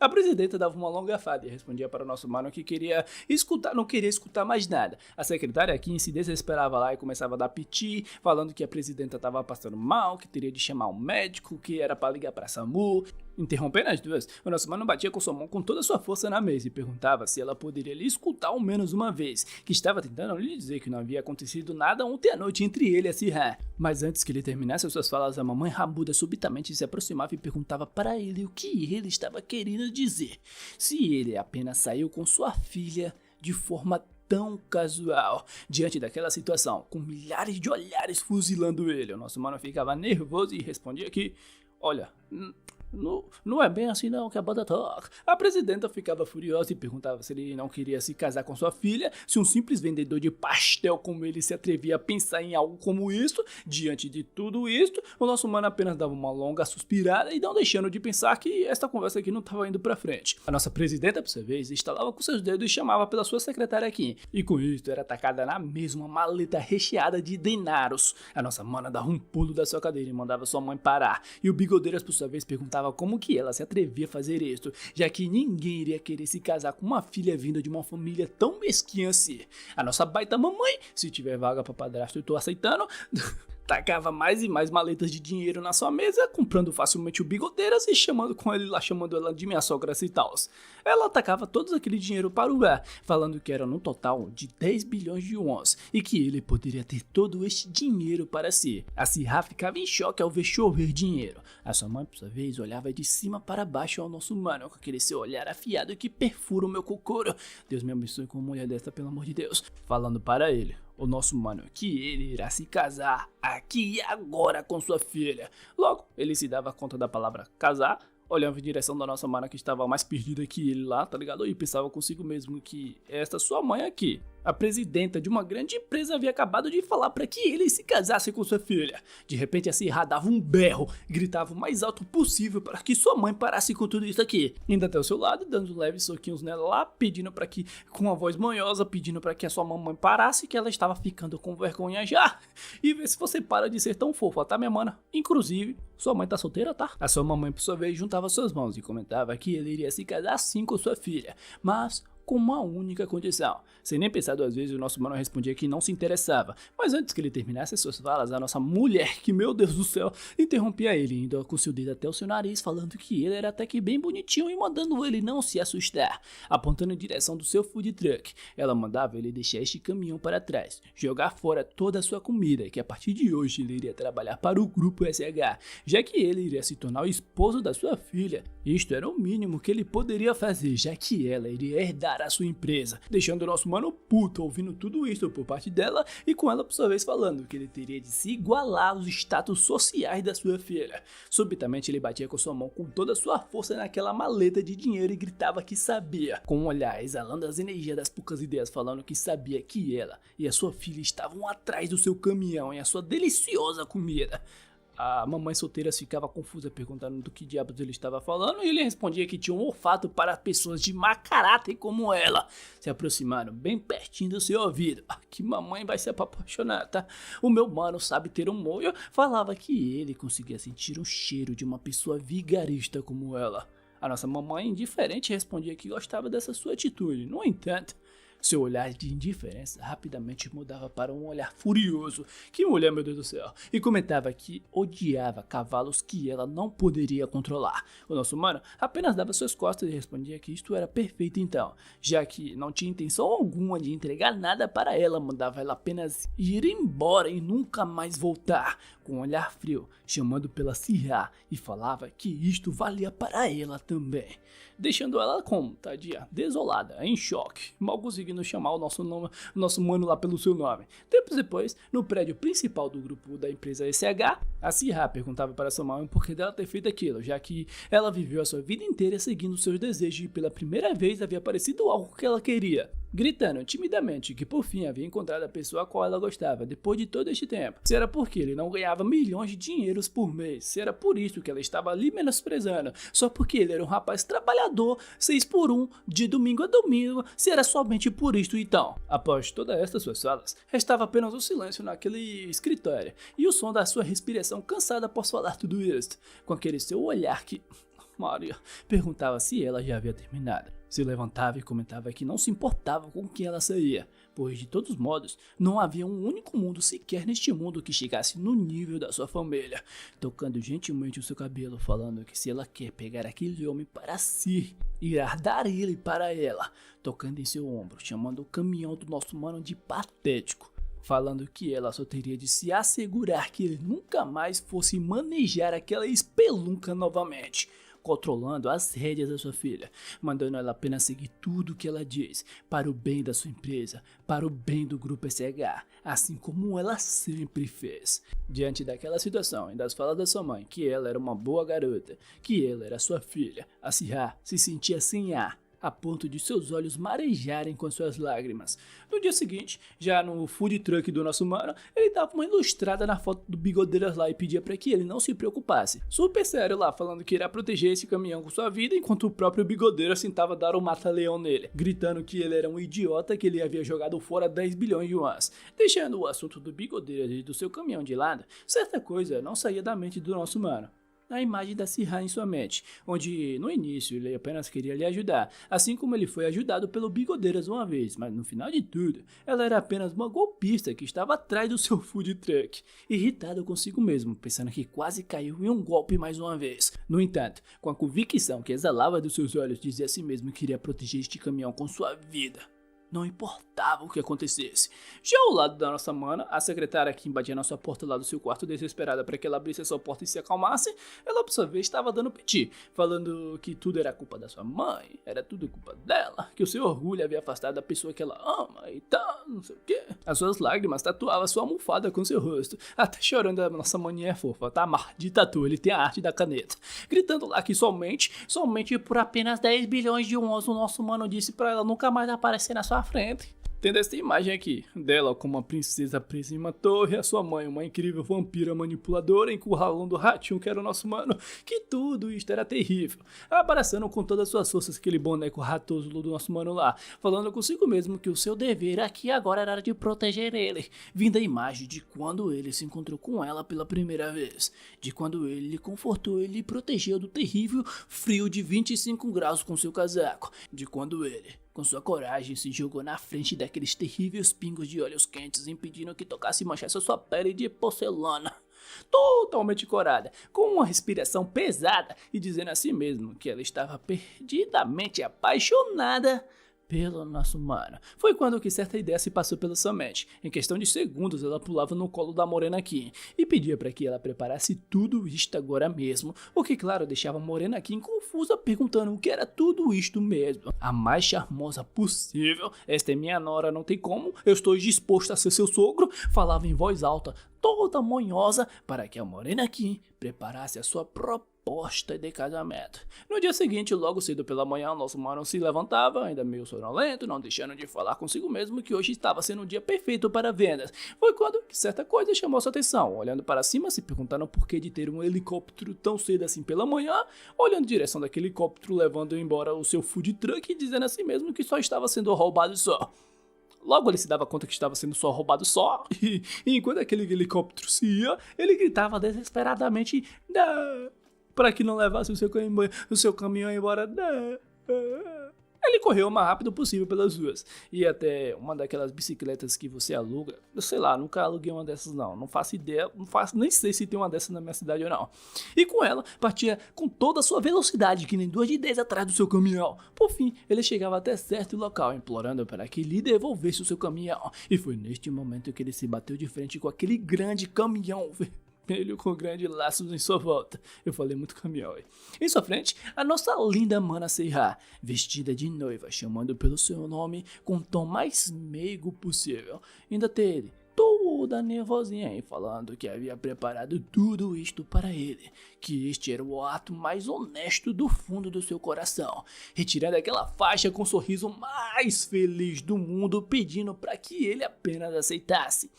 Speaker 2: A presidenta dava uma longa fada e respondia para o nosso mano que queria escutar, não queria escutar mais nada. A secretária Kim se desesperava lá e começava a dar piti, falando que a presidenta estava passando mal, que teria de chamar um médico, que era para ligar para SAMU. Interrompendo as duas, o nosso mano batia com sua mão com toda a sua força na mesa e perguntava se ela poderia lhe escutar ao menos uma vez, que estava tentando lhe dizer que não havia acontecido nada ontem à noite entre ele e a Sihha. Mas antes que ele terminasse as suas falas, a mamãe Rabuda subitamente se aproximava e perguntava para ele o que ele estava querendo dizer. Se ele apenas saiu com sua filha de forma tão casual, diante daquela situação, com milhares de olhares fuzilando ele. O nosso mano ficava nervoso e respondia que, olha, não é bem assim não que a banda toca. A presidenta ficava furiosa e perguntava se ele não queria se casar com sua filha, se um simples vendedor de pastel como ele se atrevia a pensar em algo como isso. Diante de tudo isto, o nosso mano apenas dava uma longa suspirada e não deixando de pensar que esta conversa aqui não estava indo pra frente. A nossa presidenta, por sua vez, estalava com seus dedos e chamava pela sua secretária aqui. E com isso era atacada na mesma maleta recheada de denaros. A nossa mana dava um pulo da sua cadeira e mandava sua mãe parar. E o Bigodeiras, por sua vez, perguntava como que ela se atrevia a fazer isso, já que ninguém iria querer se casar com uma filha vinda de uma família tão mesquinha assim. A nossa baita mamãe, se tiver vaga pra padrasto eu tô aceitando, tacava mais e mais maletas de dinheiro na sua mesa, comprando facilmente o Bigodeiras e chamando ela de minha sogra e tal. Ela atacava todo aquele dinheiro para o ar, falando que era no total de 10 bilhões de wons e que ele poderia ter todo este dinheiro para si. A Sihha ficava em choque ao ver chover dinheiro. A sua mãe, por sua vez, olhava de cima para baixo ao nosso mano, com aquele seu olhar afiado que perfura o meu cocoro. Deus me abençoe com uma mulher dessa, pelo amor de Deus. Falando para ele, o nosso mano, que ele irá se casar aqui e agora com sua filha. Logo, ele se dava conta da palavra casar, olhava em direção da nossa mana que estava mais perdida que ele lá, tá ligado? E pensava consigo mesmo que esta sua mãe aqui, a presidenta de uma grande empresa, havia acabado de falar para que ele se casasse com sua filha. De repente a Sihha dava um berro e gritava o mais alto possível para que sua mãe parasse com tudo isso aqui. Indo até o seu lado, dando leves soquinhos nela lá, pedindo para que, com uma voz manhosa, pedindo para que a sua mamãe parasse, que ela estava ficando com vergonha já. E vê se você para de ser tão fofa, tá, minha mana? Inclusive, sua mãe tá solteira, tá? A sua mamãe, por sua vez, juntava suas mãos e comentava que ele iria se casar sim com sua filha, mas com uma única condição. Sem nem pensar duas vezes, o nosso mano respondia que não se interessava. Mas antes que ele terminasse as suas falas, a nossa mulher, que meu Deus do céu, interrompia ele, indo com seu dedo até o seu nariz, falando que ele era até que bem bonitinho e mandando ele não se assustar, apontando em direção do seu food truck. Ela mandava ele deixar este caminhão para trás, jogar fora toda a sua comida, e que a partir de hoje ele iria trabalhar para o Grupo SH, já que ele iria se tornar o esposo da sua filha. Isto era o mínimo que ele poderia fazer, já que ela iria herdar a sua empresa, deixando o nosso mano puto ouvindo tudo isso por parte dela e com ela por sua vez falando que ele teria de se igualar aos status sociais da sua filha. Subitamente ele batia com sua mão com toda a sua força naquela maleta de dinheiro e gritava que sabia, com um olhar exalando as energias das poucas ideias, falando que sabia que ela e a sua filha estavam atrás do seu caminhão e a sua deliciosa comida. A mamãe solteira ficava confusa, perguntando do que diabos ele estava falando, e ele respondia que tinha um olfato para pessoas de má caráter como ela. Se aproximaram bem pertinho do seu ouvido. Que mamãe vai se apaixonar, tá? O meu mano sabe ter um molho, falava que ele conseguia sentir o cheiro de uma pessoa vigarista como ela. A nossa mamãe, indiferente, respondia que gostava dessa sua atitude. No entanto, seu olhar de indiferença rapidamente mudava para um olhar furioso. Que mulher, meu Deus do céu! E comentava que odiava cavalos que ela não poderia controlar. O nosso mano apenas dava suas costas e respondia que isto era perfeito então, já que não tinha intenção alguma de entregar nada para ela, mandava ela apenas ir embora e nunca mais voltar, com um olhar frio, chamando pela Sirra, e falava que isto valia para ela também, deixando ela como, tadinha, desolada, em choque, mal conseguindo chamar o nosso mano lá pelo seu nome. Tempos depois, no prédio principal do grupo da empresa SH, a Sirra perguntava para sua mãe por que dela ter feito aquilo, já que ela viveu a sua vida inteira seguindo seus desejos e pela primeira vez havia aparecido algo que ela queria, gritando timidamente que por fim havia encontrado a pessoa a qual ela gostava depois de todo este tempo. Se era porque ele não ganhava milhões de dinheiros por mês, se era por isso que ela estava ali menosprezando, só porque ele era um rapaz trabalhador, 6x1, de domingo a domingo, se era somente por isto então. Após todas estas suas falas, restava apenas o silêncio naquele escritório e o som da sua respiração cansada após falar tudo isso, com aquele seu olhar que... Maria perguntava se ela já havia terminado. Se levantava e comentava que não se importava com quem ela saía, pois de todos modos não havia um único mundo sequer neste mundo que chegasse no nível da sua família, tocando gentilmente o seu cabelo, falando que se ela quer pegar aquele homem para si, irá dar ele para ela, tocando em seu ombro, chamando o caminhão do nosso mano de patético, falando que ela só teria de se assegurar que ele nunca mais fosse manejar aquela espelunca novamente, controlando as rédeas da sua filha, mandando ela apenas seguir tudo o que ela diz, para o bem da sua empresa, para o bem do Grupo SH, assim como ela sempre fez. Diante daquela situação e das falas da sua mãe, que ela era uma boa garota, que ela era sua filha, a Sirra se sentia sem ar, a ponto de seus olhos marejarem com suas lágrimas. No dia seguinte, já no food truck do nosso mano, ele dava uma ilustrada na foto do Bigodeiras lá e pedia para que ele não se preocupasse. Super sério lá, falando que irá proteger esse caminhão com sua vida, enquanto o próprio Bigodeiras tentava dar um mata-leão nele, gritando que ele era um idiota, que ele havia jogado fora 10 bilhões de yuans. Deixando o assunto do Bigodeiras e do seu caminhão de lado, certa coisa não saía da mente do nosso mano. A imagem da Sirra em sua mente, onde no início ele apenas queria lhe ajudar, assim como ele foi ajudado pelo Bigodeiras uma vez, mas no final de tudo, ela era apenas uma golpista que estava atrás do seu food truck, irritado consigo mesmo, pensando que quase caiu em um golpe mais uma vez. No entanto, com a convicção que exalava dos seus olhos, dizia a si mesmo que iria proteger este caminhão com sua vida. Não importava o que acontecesse. Já ao lado da nossa mana, a secretária que batia na sua porta lá do seu quarto desesperada para que ela abrisse a sua porta e se acalmasse, ela por sua vez estava dando piti, falando que tudo era culpa da sua mãe, era tudo culpa dela, que o seu orgulho havia afastado da pessoa que ela ama e tal, não sei o que. As suas lágrimas tatuavam sua almofada com seu rosto, até chorando a nossa maninha fofa, tá? Maldita tu, ele tem a arte da caneta. Gritando lá que somente por apenas 10 bilhões de yuans o nosso mano disse para ela nunca mais aparecer na sua frente. Tendo esta imagem aqui, dela como uma princesa presa em uma torre, a sua mãe, uma incrível vampira manipuladora, encurralando o ratinho que era o nosso mano, que tudo isto era terrível. Abraçando com todas as suas forças aquele boneco ratoso do nosso mano lá, falando consigo mesmo que o seu dever aqui agora era de proteger ele, vindo a imagem de quando ele se encontrou com ela pela primeira vez, de quando ele lhe confortou e lhe protegeu do terrível frio de 25 graus com seu casaco, de quando ele Com sua coragem, se jogou na frente daqueles terríveis pingos de olhos quentes, impedindo que tocasse e manchasse sua pele de porcelana. Totalmente corada, com uma respiração pesada e dizendo a si mesmo que ela estava perdidamente apaixonada pelo nosso mano. Foi quando que certa ideia se passou pela sua mente. Em questão de segundos, ela pulava no colo da Morena Kim e pedia para que ela preparasse tudo isto agora mesmo, o que claro deixava a Morena Kim confusa, perguntando o que era tudo isto mesmo. A mais charmosa possível, esta é minha nora, não tem como, eu estou disposto a ser seu sogro, falava em voz alta, toda manhosa, para que a Morena Kim preparasse a sua proposta de casamento. No dia seguinte, logo cedo pela manhã, nosso mano se levantava, ainda meio sonolento, não deixando de falar consigo mesmo que hoje estava sendo um dia perfeito para vendas. Foi quando que certa coisa chamou sua atenção, olhando para cima, se perguntando por que de ter um helicóptero tão cedo assim pela manhã, olhando em direção daquele helicóptero, levando embora o seu food truck e dizendo a si mesmo que só estava sendo roubado só. Logo ele se dava conta que estava sendo só roubado só, e enquanto aquele helicóptero se ia, ele gritava desesperadamente para que não levasse o seu caminhão embora. Ele correu o mais rápido possível pelas ruas, e até uma daquelas bicicletas que você aluga, eu sei lá, nunca aluguei uma dessas não faço ideia, nem sei se tem uma dessas na minha cidade ou não. E com ela, partia com toda a sua velocidade, que nem 2 de 10 atrás do seu caminhão. Por fim, ele chegava até certo local, implorando para que lhe devolvesse o seu caminhão, e foi neste momento que ele se bateu de frente com aquele grande caminhão vermelho com grandes laços em sua volta. Eu falei muito caminhão aí. Em sua frente, a nossa linda mana Seihá, vestida de noiva, chamando pelo seu nome com o tom mais meigo possível. Ainda teve toda nervosinha aí, falando que havia preparado tudo isto para ele, que este era o ato mais honesto do fundo do seu coração, retirando aquela faixa com o sorriso mais feliz do mundo, pedindo para que ele apenas aceitasse.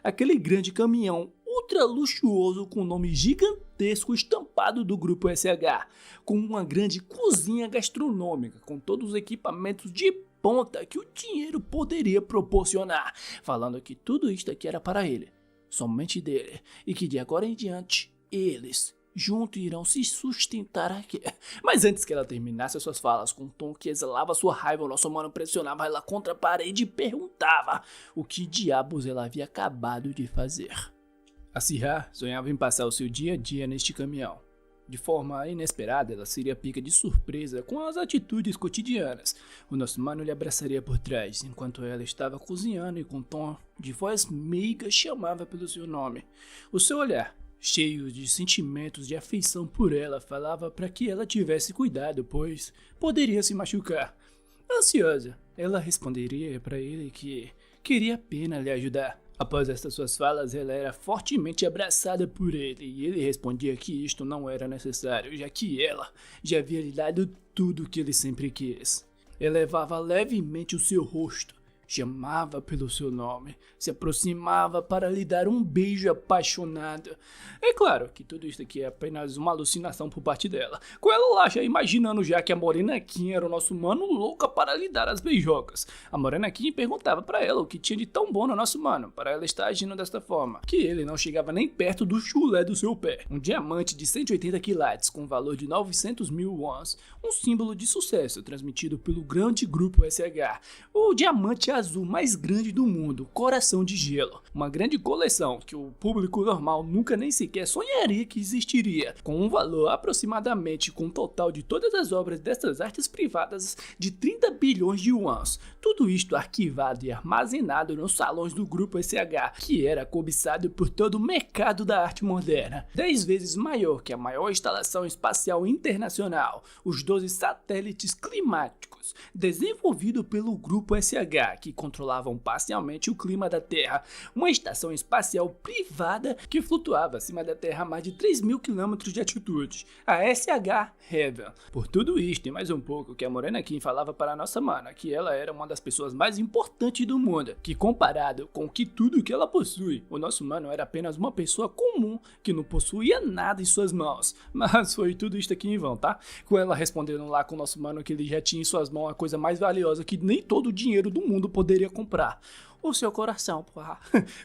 Speaker 2: Aquele grande caminhão ultra luxuoso com o nome gigantesco estampado do Grupo SH, com uma grande cozinha gastronômica, com todos os equipamentos de ponta que o dinheiro poderia proporcionar, falando que tudo isto aqui era para ele, somente dele, e que de agora em diante, eles juntos irão se sustentar aqui. Mas antes que ela terminasse as suas falas com um tom que exalava sua raiva, o nosso mano pressionava ela contra a parede e perguntava o que diabos ela havia acabado de fazer. A Seihá sonhava em passar o seu dia a dia neste caminhão. De forma inesperada, ela seria pega de surpresa com as atitudes cotidianas. O nosso mano lhe abraçaria por trás, enquanto ela estava cozinhando e com um tom de voz meiga chamava pelo seu nome. O seu olhar, cheio de sentimentos de afeição por ela, falava para que ela tivesse cuidado, pois poderia se machucar. Ansiosa, ela responderia para ele que queria apenas lhe ajudar. Após estas suas falas, ela era fortemente abraçada por ele, e ele respondia que isto não era necessário, já que ela já havia lhe dado tudo o que ele sempre quis. Elevava levemente o seu rosto, chamava pelo seu nome, se aproximava para lhe dar um beijo apaixonado. É claro que tudo isso aqui é apenas uma alucinação por parte dela, com ela lá já imaginando já que a Morena Kim era o nosso mano louca para lhe dar as beijocas. A Morena Kim perguntava para ela o que tinha de tão bom no nosso mano, para ela estar agindo desta forma, que ele não chegava nem perto do chulé do seu pé. Um diamante de 180 quilates com valor de 900 mil wons, um símbolo de sucesso transmitido pelo grande Grupo SH, o diamante azul mais grande do mundo, coração de gelo. Uma grande coleção que o público normal nunca nem sequer sonharia que existiria, com um valor aproximadamente com um total de todas as obras destas artes privadas de 30 bilhões de wons. Tudo isto arquivado e armazenado nos salões do Grupo SH, que era cobiçado por todo o mercado da arte moderna. 10 vezes maior que a maior instalação espacial internacional, os 12 satélites climáticos, desenvolvido pelo Grupo SH, que controlavam parcialmente o clima da Terra, uma estação espacial privada que flutuava acima da Terra a mais de 3.000 km de altitude, a SH Heaven. Por tudo isto e mais um pouco que a Morena Kim falava para a nossa mana, que ela era uma das pessoas mais importantes do mundo, que comparado com tudo que ela possui, o nosso mano era apenas uma pessoa comum, que não possuía nada em suas mãos. Mas foi tudo isto aqui em vão, tá? Com ela respondendo lá com o nosso mano que ele já tinha em suas mãos a coisa mais valiosa que nem todo o dinheiro do mundo poderia comprar. O seu coração, porra.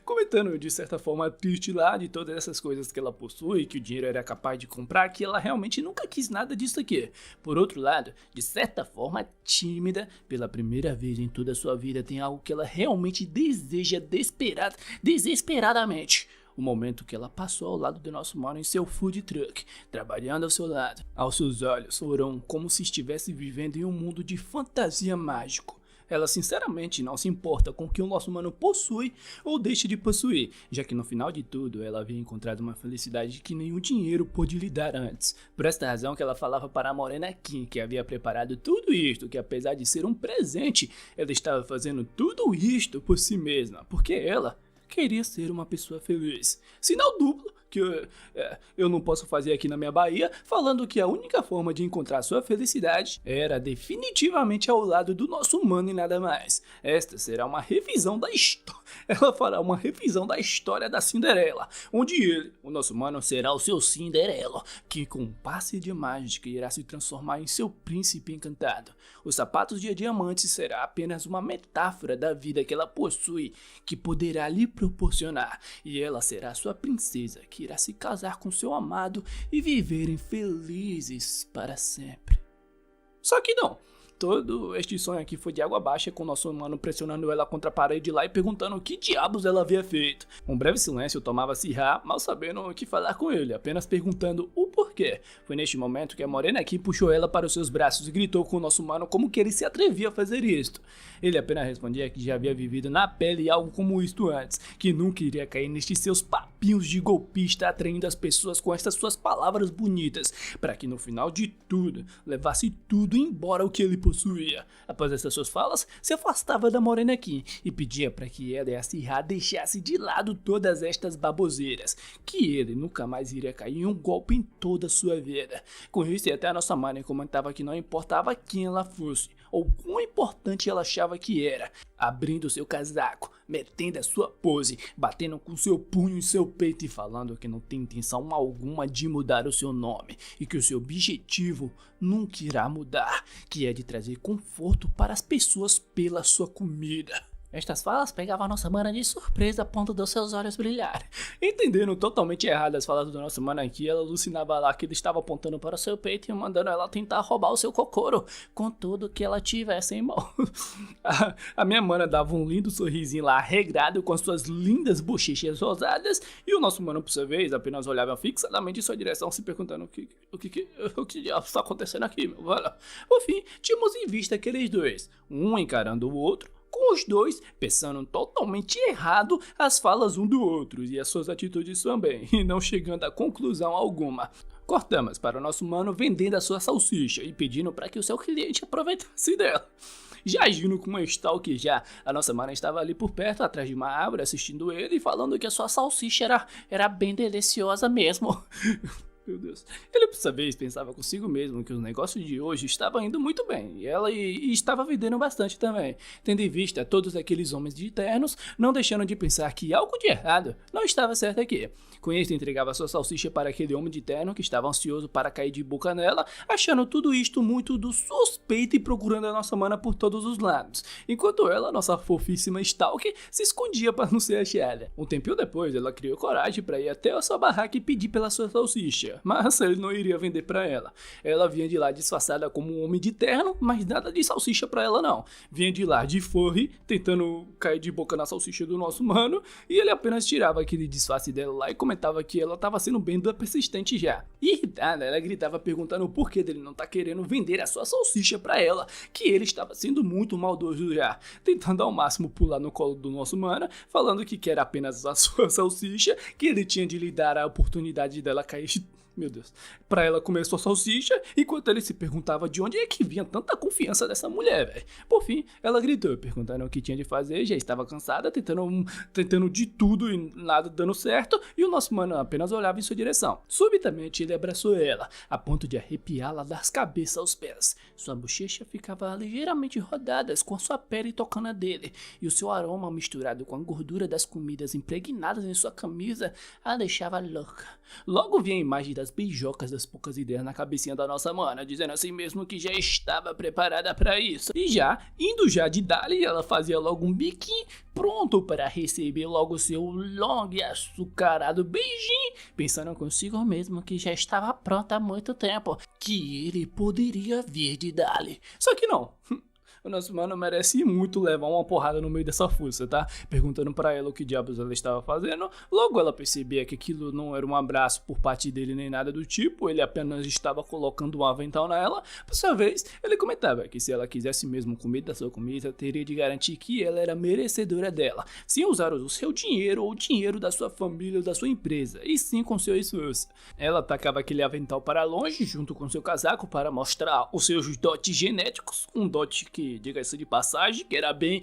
Speaker 2: Comentando de certa forma triste lá de todas essas coisas que ela possui, que o dinheiro era capaz de comprar, que ela realmente nunca quis nada disso aqui. Por outro lado, de certa forma tímida, pela primeira vez em toda a sua vida tem algo que ela realmente deseja desesperadamente. O momento que ela passou ao lado do nosso mano em seu food truck, trabalhando ao seu lado. Aos seus olhos foram como se estivesse vivendo em um mundo de fantasia mágico. Ela sinceramente não se importa com o que o nosso mano possui ou deixa de possuir, já que no final de tudo ela havia encontrado uma felicidade que nenhum dinheiro pôde lhe dar antes. Por esta razão que ela falava para a Morena Kim que havia preparado tudo isto, que apesar de ser um presente, ela estava fazendo tudo isto por si mesma, porque ela queria ser uma pessoa feliz. Sinal duplo que eu não posso fazer aqui na minha Bahia, falando que a única forma de encontrar sua felicidade era definitivamente ao lado do nosso mano e nada mais. Esta será uma revisão da história. Ela fará uma revisão da história da Cinderela, onde ele, o nosso mano, será o seu Cinderela, que com um passe de mágica irá se transformar em seu príncipe encantado. Os sapatos de diamante será apenas uma metáfora da vida que ela possui, que poderá lhe proporcionar, e ela será sua princesa, que irá se casar com seu amado e viverem felizes para sempre. Só que não. Todo este sonho aqui foi de água baixa, com o nosso mano pressionando ela contra a parede lá e perguntando o que diabos ela havia feito. Um breve silêncio tomava Sirha, mal sabendo o que falar com ele, apenas perguntando o porquê. Foi neste momento que a Morena aqui puxou ela para os seus braços e gritou com o nosso mano como que ele se atrevia a fazer isto. Ele apenas respondia que já havia vivido na pele algo como isto antes, que nunca iria cair nestes seus papinhos de golpista atraindo as pessoas com estas suas palavras bonitas, para que no final de tudo, levasse tudo embora o que ele possuía. Após essas suas falas, se afastava da Morena Kim e pedia para que ela e a Sirha deixasse de lado todas estas baboseiras, que ele nunca mais iria cair em um golpe em toda a sua vida. Com isso, até a nossa mãe comentava que não importava quem ela fosse, ou quão importante ela achava que era, abrindo seu casaco, metendo a sua pose, batendo com seu punho em seu peito e falando que não tem intenção alguma de mudar o seu nome e que o seu objetivo nunca irá mudar, que é de trazer conforto para as pessoas pela sua comida. Estas falas pegavam a nossa mana de surpresa a ponto dos seus olhos brilharem. Entendendo totalmente errado as falas do nosso mano aqui, ela alucinava lá que ele estava apontando para o seu peito e mandando ela tentar roubar o seu cocoro, com tudo que ela tivesse em mão. A minha mana dava um lindo sorrisinho lá, regrado, com as suas lindas bochechas rosadas, e o nosso mano, por sua vez, apenas olhava fixadamente em sua direção, se perguntando o que diabos está acontecendo aqui, meu velho. Por fim, tínhamos em vista aqueles dois, um encarando o outro, com os dois pensando totalmente errado as falas um do outro e as suas atitudes também, e não chegando a conclusão alguma. Cortamos para o nosso mano vendendo a sua salsicha e pedindo para que o seu cliente aproveitasse dela. Já agindo com uma stalk já, a nossa mana estava ali por perto, atrás de uma árvore, assistindo ele e falando que a sua salsicha era bem deliciosa mesmo. Meu Deus. Ele, por sua vez, pensava consigo mesmo que o negócio de hoje estava indo muito bem, e ela estava vendendo bastante também, tendo em vista todos aqueles homens de ternos, não deixando de pensar que algo de errado não estava certo aqui. Com isso, entregava sua salsicha para aquele homem de terno que estava ansioso para cair de boca nela, achando tudo isto muito do suspeito e procurando a nossa mana por todos os lados, enquanto ela, nossa fofíssima Stalker, se escondia para não ser achada. Um tempinho depois, ela criou coragem para ir até a sua barraca e pedir pela sua salsicha, mas ele não iria vender para ela. Ela vinha de lá disfarçada como um homem de terno, mas nada de salsicha para ela não. Vinha de lá de furry, tentando cair de boca na salsicha do nosso mano, e ele apenas tirava aquele disfarce dela lá e comentava que ela estava sendo bem persistente já. Irritada, ela gritava perguntando o porquê dele não tá querendo vender a sua salsicha para ela, que ele estava sendo muito maldoso já, tentando ao máximo pular no colo do nosso mano, falando que quer apenas a sua salsicha, que ele tinha de lhe dar a oportunidade dela cair, meu Deus, pra ela comer sua salsicha, enquanto ele se perguntava de onde é que vinha tanta confiança dessa mulher, velho. Por fim, ela gritou, perguntando o que tinha de fazer, já estava cansada, tentando de tudo e nada dando certo, e o nosso mano apenas olhava em sua direção. Subitamente, ele abraçou ela, a ponto de arrepiá-la das cabeças aos pés. Sua bochecha ficava ligeiramente rodadas com a sua pele tocando a dele, e o seu aroma misturado com a gordura das comidas impregnadas em sua camisa a deixava louca. Logo vinha a imagem das das beijocas das poucas ideias na cabecinha da nossa mana, dizendo assim mesmo que já estava preparada para isso. E já, indo já de Dali, ela fazia logo um biquinho, pronto para receber logo seu longo e açucarado beijinho, pensando consigo mesmo que já estava pronta há muito tempo, que ele poderia vir de Dali. Só que não. O nosso mano merece muito levar uma porrada no meio dessa força, tá? Perguntando pra ela o que diabos ela estava fazendo. Logo ela percebia que aquilo não era um abraço por parte dele nem nada do tipo. Ele apenas estava colocando um avental nela. Por sua vez, ele comentava que se ela quisesse mesmo comer da sua comida, teria de garantir que ela era merecedora dela, sem usar o seu dinheiro ou o dinheiro da sua família ou da sua empresa, e sim com seu esforço. Ela tacava aquele avental para longe, junto com seu casaco, para mostrar os seus dotes genéticos, um dote que, diga-se de passagem, que era bem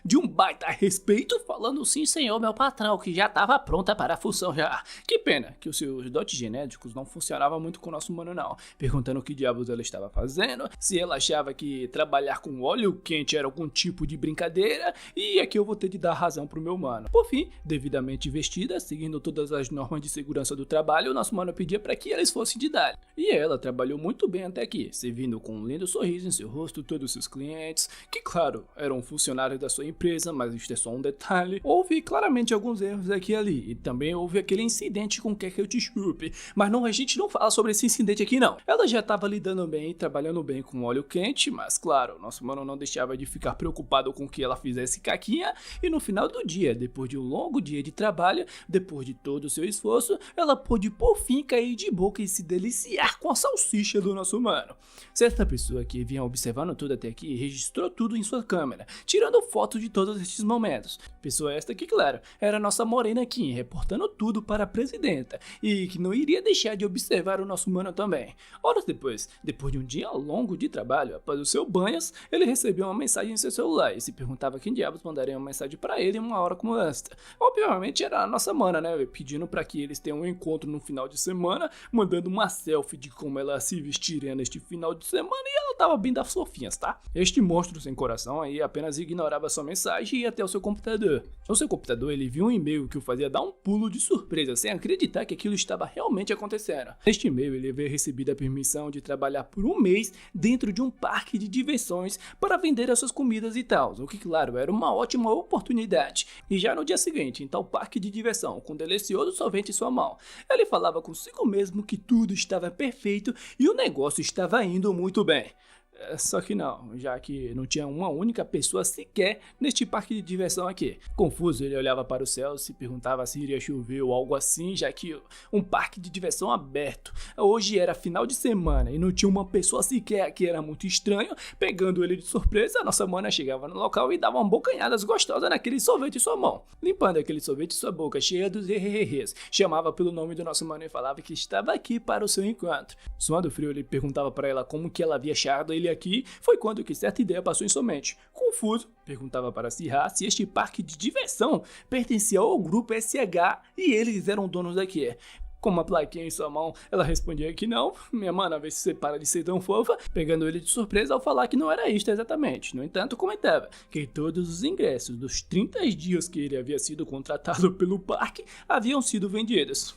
Speaker 2: de um baita respeito, falando sim, senhor, meu patrão, que já estava pronta para a função já. Que pena que os seus dotes genéticos não funcionavam muito com o nosso mano não, perguntando o que diabos ela estava fazendo, se ela achava que trabalhar com óleo quente era algum tipo de brincadeira, e aqui eu vou ter de dar razão pro meu mano. Por fim, devidamente vestida, seguindo todas as normas de segurança do trabalho, o nosso mano pedia para que eles fossem de Dali. E ela trabalhou muito bem até aqui, servindo com um lindo sorriso em seu rosto todos os seus clientes, que claro, eram funcionários da sua empresa, mas isto é só um detalhe. Houve claramente alguns erros aqui e ali, e também houve aquele incidente com Quer Que Eu Te Chupe, mas não, a gente não fala sobre esse incidente aqui não. Ela já estava lidando bem, trabalhando bem com óleo quente, mas claro, nosso mano não deixava de ficar preocupado com que ela fizesse caquinha, e no final do dia, depois de um longo dia de trabalho, depois de todo o seu esforço, ela pôde por fim cair de boca e se deliciar com a salsicha do nosso mano. Certa pessoa que vinha observando tudo até aqui registrou tudo em sua câmera, tirando foto de todos estes momentos. Pessoa esta que, claro, era a nossa Morena Kim, reportando tudo para a presidenta, e que não iria deixar de observar o nosso mano também. Horas depois de um dia longo de trabalho, após o seu banhos, ele recebeu uma mensagem em seu celular e se perguntava quem diabos mandaria uma mensagem para ele em uma hora como esta. Obviamente era a nossa mana, né, pedindo para que eles tenham um encontro no final de semana, mandando uma selfie de como ela se vestiria neste final de semana, e ela tava bem das fofinhas, tá? Este monstro sem coração aí apenas ignorava sua mensagem e ia até o seu computador. No seu computador ele viu um e-mail que o fazia dar um pulo de surpresa, sem acreditar que aquilo estava realmente acontecendo. Neste e-mail ele havia recebido a permissão de trabalhar por um mês dentro de um parque de diversões para vender as suas comidas e tal, o que claro era uma ótima oportunidade. E já no dia seguinte, em tal parque de diversão, com um delicioso sorvete em sua mão, ele falava consigo mesmo que tudo estava perfeito e o negócio estava indo muito bem. Só que não, já que não tinha uma única pessoa sequer neste parque de diversão aqui. Confuso, ele olhava para o céu e se perguntava se iria chover ou algo assim, já que um parque de diversão aberto. Hoje era final de semana e não tinha uma pessoa sequer aqui, era muito estranho. Pegando ele de surpresa, a nossa mana chegava no local e dava uma bocanhadas gostosa naquele sorvete em sua mão. Limpando aquele sorvete em sua boca, cheia dos hehehes, chamava pelo nome do nosso mano e falava que estava aqui para o seu encontro. Suando frio, ele perguntava para ela como que ela havia achado ele aqui. Foi quando que certa ideia passou em sua mente. Confuso, perguntava para Sirha se este parque de diversão pertencia ao grupo SH e eles eram donos daqui. Com uma plaquinha em sua mão, ela respondia que não. Minha mana, vê se você para de ser tão fofa, pegando ele de surpresa ao falar que não era isto exatamente. No entanto, comentava que todos os ingressos dos 30 dias que ele havia sido contratado pelo parque haviam sido vendidos.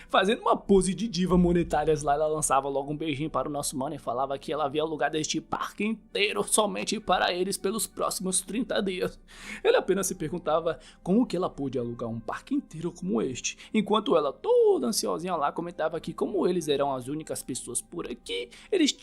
Speaker 2: Fazendo uma pose de diva monetárias lá, ela lançava logo um beijinho para o nosso mano e falava que ela havia alugado este parque inteiro somente para eles pelos próximos 30 dias. Ele apenas se perguntava como que ela pôde alugar um parque inteiro como este, enquanto ela, toda ansiosinha lá, comentava que como eles eram as únicas pessoas por aqui, eles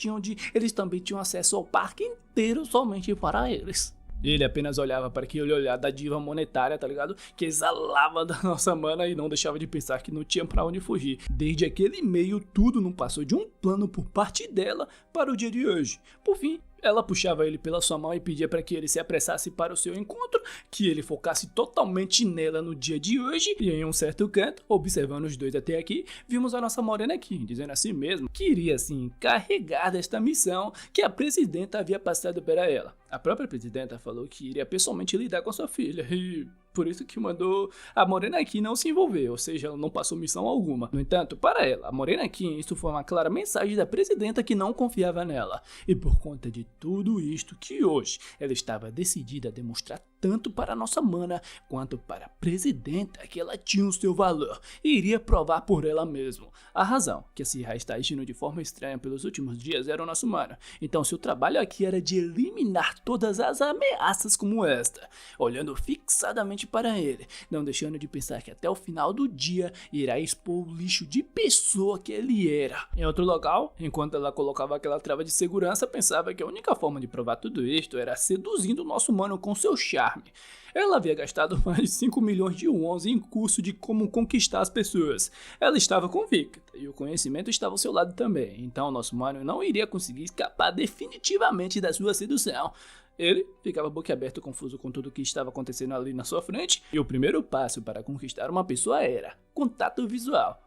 Speaker 2: também tinham acesso ao parque inteiro somente para eles. Ele apenas olhava para aquele olhar da diva monetária, tá ligado? Que exalava da nossa mana e não deixava de pensar que não tinha pra onde fugir. Desde aquele e-mail, tudo não passou de um plano por parte dela para o dia de hoje. Por fim, ela puxava ele pela sua mão e pedia para que ele se apressasse para o seu encontro, que ele focasse totalmente nela no dia de hoje. E em um certo canto, observando os dois até aqui, vimos a nossa Morena aqui, dizendo assim mesmo que iria se encarregar desta missão que a presidenta havia passado para ela. A própria presidenta falou que iria pessoalmente lidar com sua filha e por isso que mandou a Morena aqui não se envolver, ou seja, ela não passou missão alguma. No entanto, para ela, a Morena aqui, isso foi uma clara mensagem da presidenta que não confiava nela. E por conta de tudo isto que hoje ela estava decidida a demonstrar tanto para nossa mana quanto para a presidenta que ela tinha o seu valor e iria provar por ela mesma. A razão que a Syrah está agindo de forma estranha pelos últimos dias era o nosso mano, então seu trabalho aqui era de eliminar todas as ameaças como esta, olhando fixadamente para ele, não deixando de pensar que até o final do dia irá expor o lixo de pessoa que ele era. Em outro local, enquanto ela colocava aquela trava de segurança, pensava que a única forma de provar tudo isto era seduzindo o nosso mano com seu charme. Ela havia gastado mais de 5 milhões de wons em curso de como conquistar as pessoas. Ela estava convicta e o conhecimento estava ao seu lado também, então nosso mano não iria conseguir escapar definitivamente da sua sedução. Ele ficava boquiaberto, confuso com tudo o que estava acontecendo ali na sua frente, e o primeiro passo para conquistar uma pessoa era contato visual.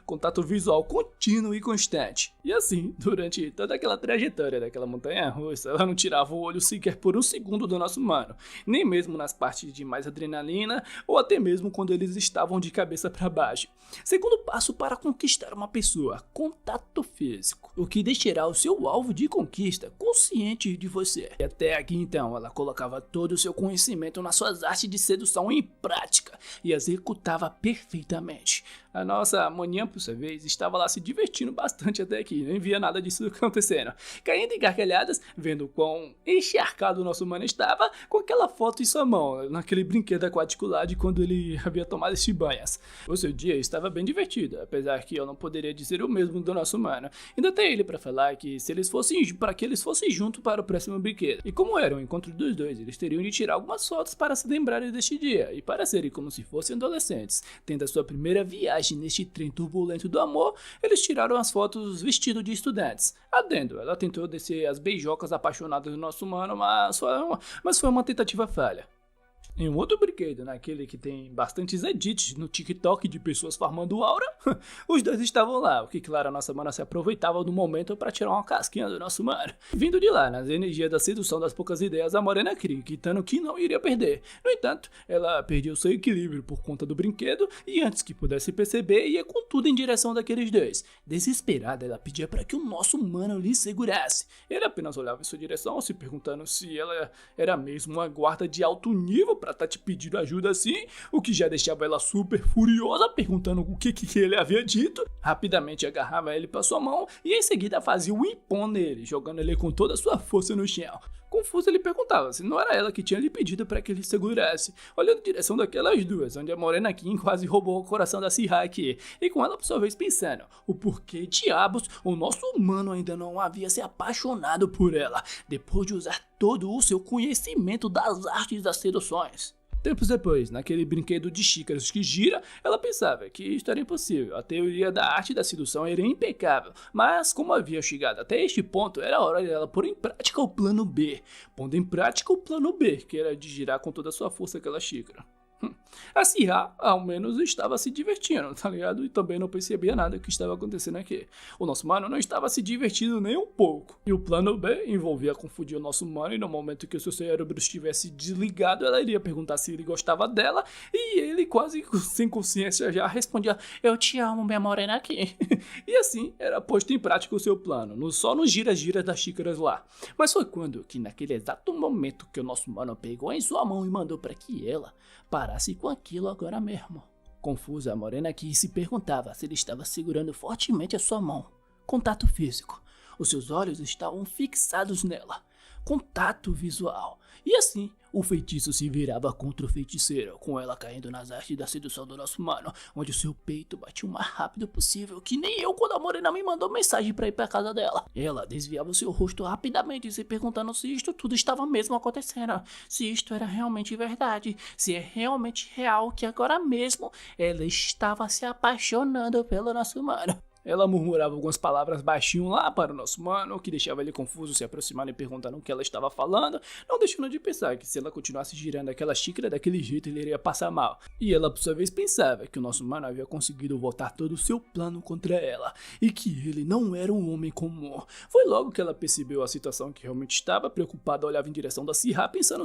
Speaker 2: Contato visual contínuo e constante. E assim, durante toda aquela trajetória daquela montanha russa, ela não tirava o olho sequer por um segundo do nosso mano, nem mesmo nas partes de mais adrenalina ou até mesmo quando eles estavam de cabeça para baixo. Segundo passo para conquistar uma pessoa: contato físico, o que deixará o seu alvo de conquista consciente de você. E até aqui então ela colocava todo o seu conhecimento nas suas artes de sedução em prática e executava perfeitamente. A nossa maninha, por sua vez, estava lá se divertindo bastante até aqui, nem via nada disso acontecendo, caindo em gargalhadas, vendo quão encharcado o nosso mano estava com aquela foto em sua mão, naquele brinquedo aquático lá de quando ele havia tomado esse banhas. O seu dia estava bem divertido, apesar que eu não poderia dizer o mesmo do nosso mano. Ainda tem ele para falar que se eles fossem para que eles fossem juntos para o próximo brinquedo. E como era o encontro dos dois, eles teriam de tirar algumas fotos para se lembrarem deste dia e para serem como se fossem adolescentes, tendo a sua primeira viagem neste trem turbulento do amor. Eles tiraram as fotos vestidos de estudantes. Adendo, ela tentou descer as beijocas apaixonadas do nosso mano, mas foi uma tentativa falha. Em um outro brinquedo, naquele que tem bastantes edits no TikTok de pessoas farmando aura, os dois estavam lá, o que claro, a nossa mana se aproveitava do momento para tirar uma casquinha do nosso mano. Vindo de lá, nas energias da sedução das poucas ideias, a morena acreditando que não iria perder. No entanto, ela perdeu seu equilíbrio por conta do brinquedo e antes que pudesse perceber, ia com tudo em direção daqueles dois. Desesperada, ela pedia para que o nosso mano lhe segurasse. Ele apenas olhava em sua direção, se perguntando se ela era mesmo uma guarda de alto nível para tá te pedindo ajuda assim, o que já deixava ela super furiosa, perguntando o que ele havia dito. Rapidamente agarrava ele para sua mão e em seguida fazia um impão nele, jogando ele com toda a sua força no chão. Confuso, ele perguntava se não era ela que tinha lhe pedido para que ele segurasse, olhando em direção daquelas duas, onde a Morena Kim quase roubou o coração da Syrah aqui, e com ela por sua vez pensando, o porquê diabos o nosso humano ainda não havia se apaixonado por ela, depois de usar todo o seu conhecimento das artes das seduções. Tempos depois, naquele brinquedo de xícaras que gira, ela pensava que isto era impossível, a teoria da arte da sedução era impecável, mas como havia chegado até este ponto, era hora dela pôr em prática o plano B, pondo em prática o plano B, que era de girar com toda a sua força aquela xícara. A Syrah, ao menos, estava se divertindo, tá ligado? E também não percebia nada do que estava acontecendo aqui. O nosso mano não estava se divertindo nem um pouco. E o plano B envolvia confundir o nosso mano e no momento que o seu cérebro estivesse desligado, ela iria perguntar se ele gostava dela e ele quase sem consciência já respondia: "Eu te amo, minha morena aqui." E assim era posto em prática o seu plano, só nos gira-gira das xícaras lá. Mas foi quando que naquele exato momento que o nosso mano pegou em sua mão e mandou para que ela parasse com aquilo agora mesmo. Confusa, a morena aqui se perguntava se ele estava segurando fortemente a sua mão. Contato físico. Os seus olhos estavam fixados nela. Contato visual. E assim, o feitiço se virava contra o feiticeiro, com ela caindo nas artes da sedução do nosso mano, onde o seu peito batia o mais rápido possível, que nem eu quando a morena me mandou mensagem pra ir pra casa dela. Ela desviava o seu rosto rapidamente, se perguntando se isto tudo estava mesmo acontecendo, se isto era realmente verdade, se é realmente real que agora mesmo ela estava se apaixonando pelo nosso mano. Ela murmurava algumas palavras baixinho lá para o nosso mano, o que deixava ele confuso, se aproximando e perguntando o que ela estava falando, não deixando de pensar que se ela continuasse girando aquela xícara daquele jeito ele iria passar mal. E ela por sua vez pensava que o nosso mano havia conseguido voltar todo o seu plano contra ela, e que ele não era um homem comum. Foi logo que ela percebeu a situação que realmente estava, preocupada, olhava em direção da Syrah, pensando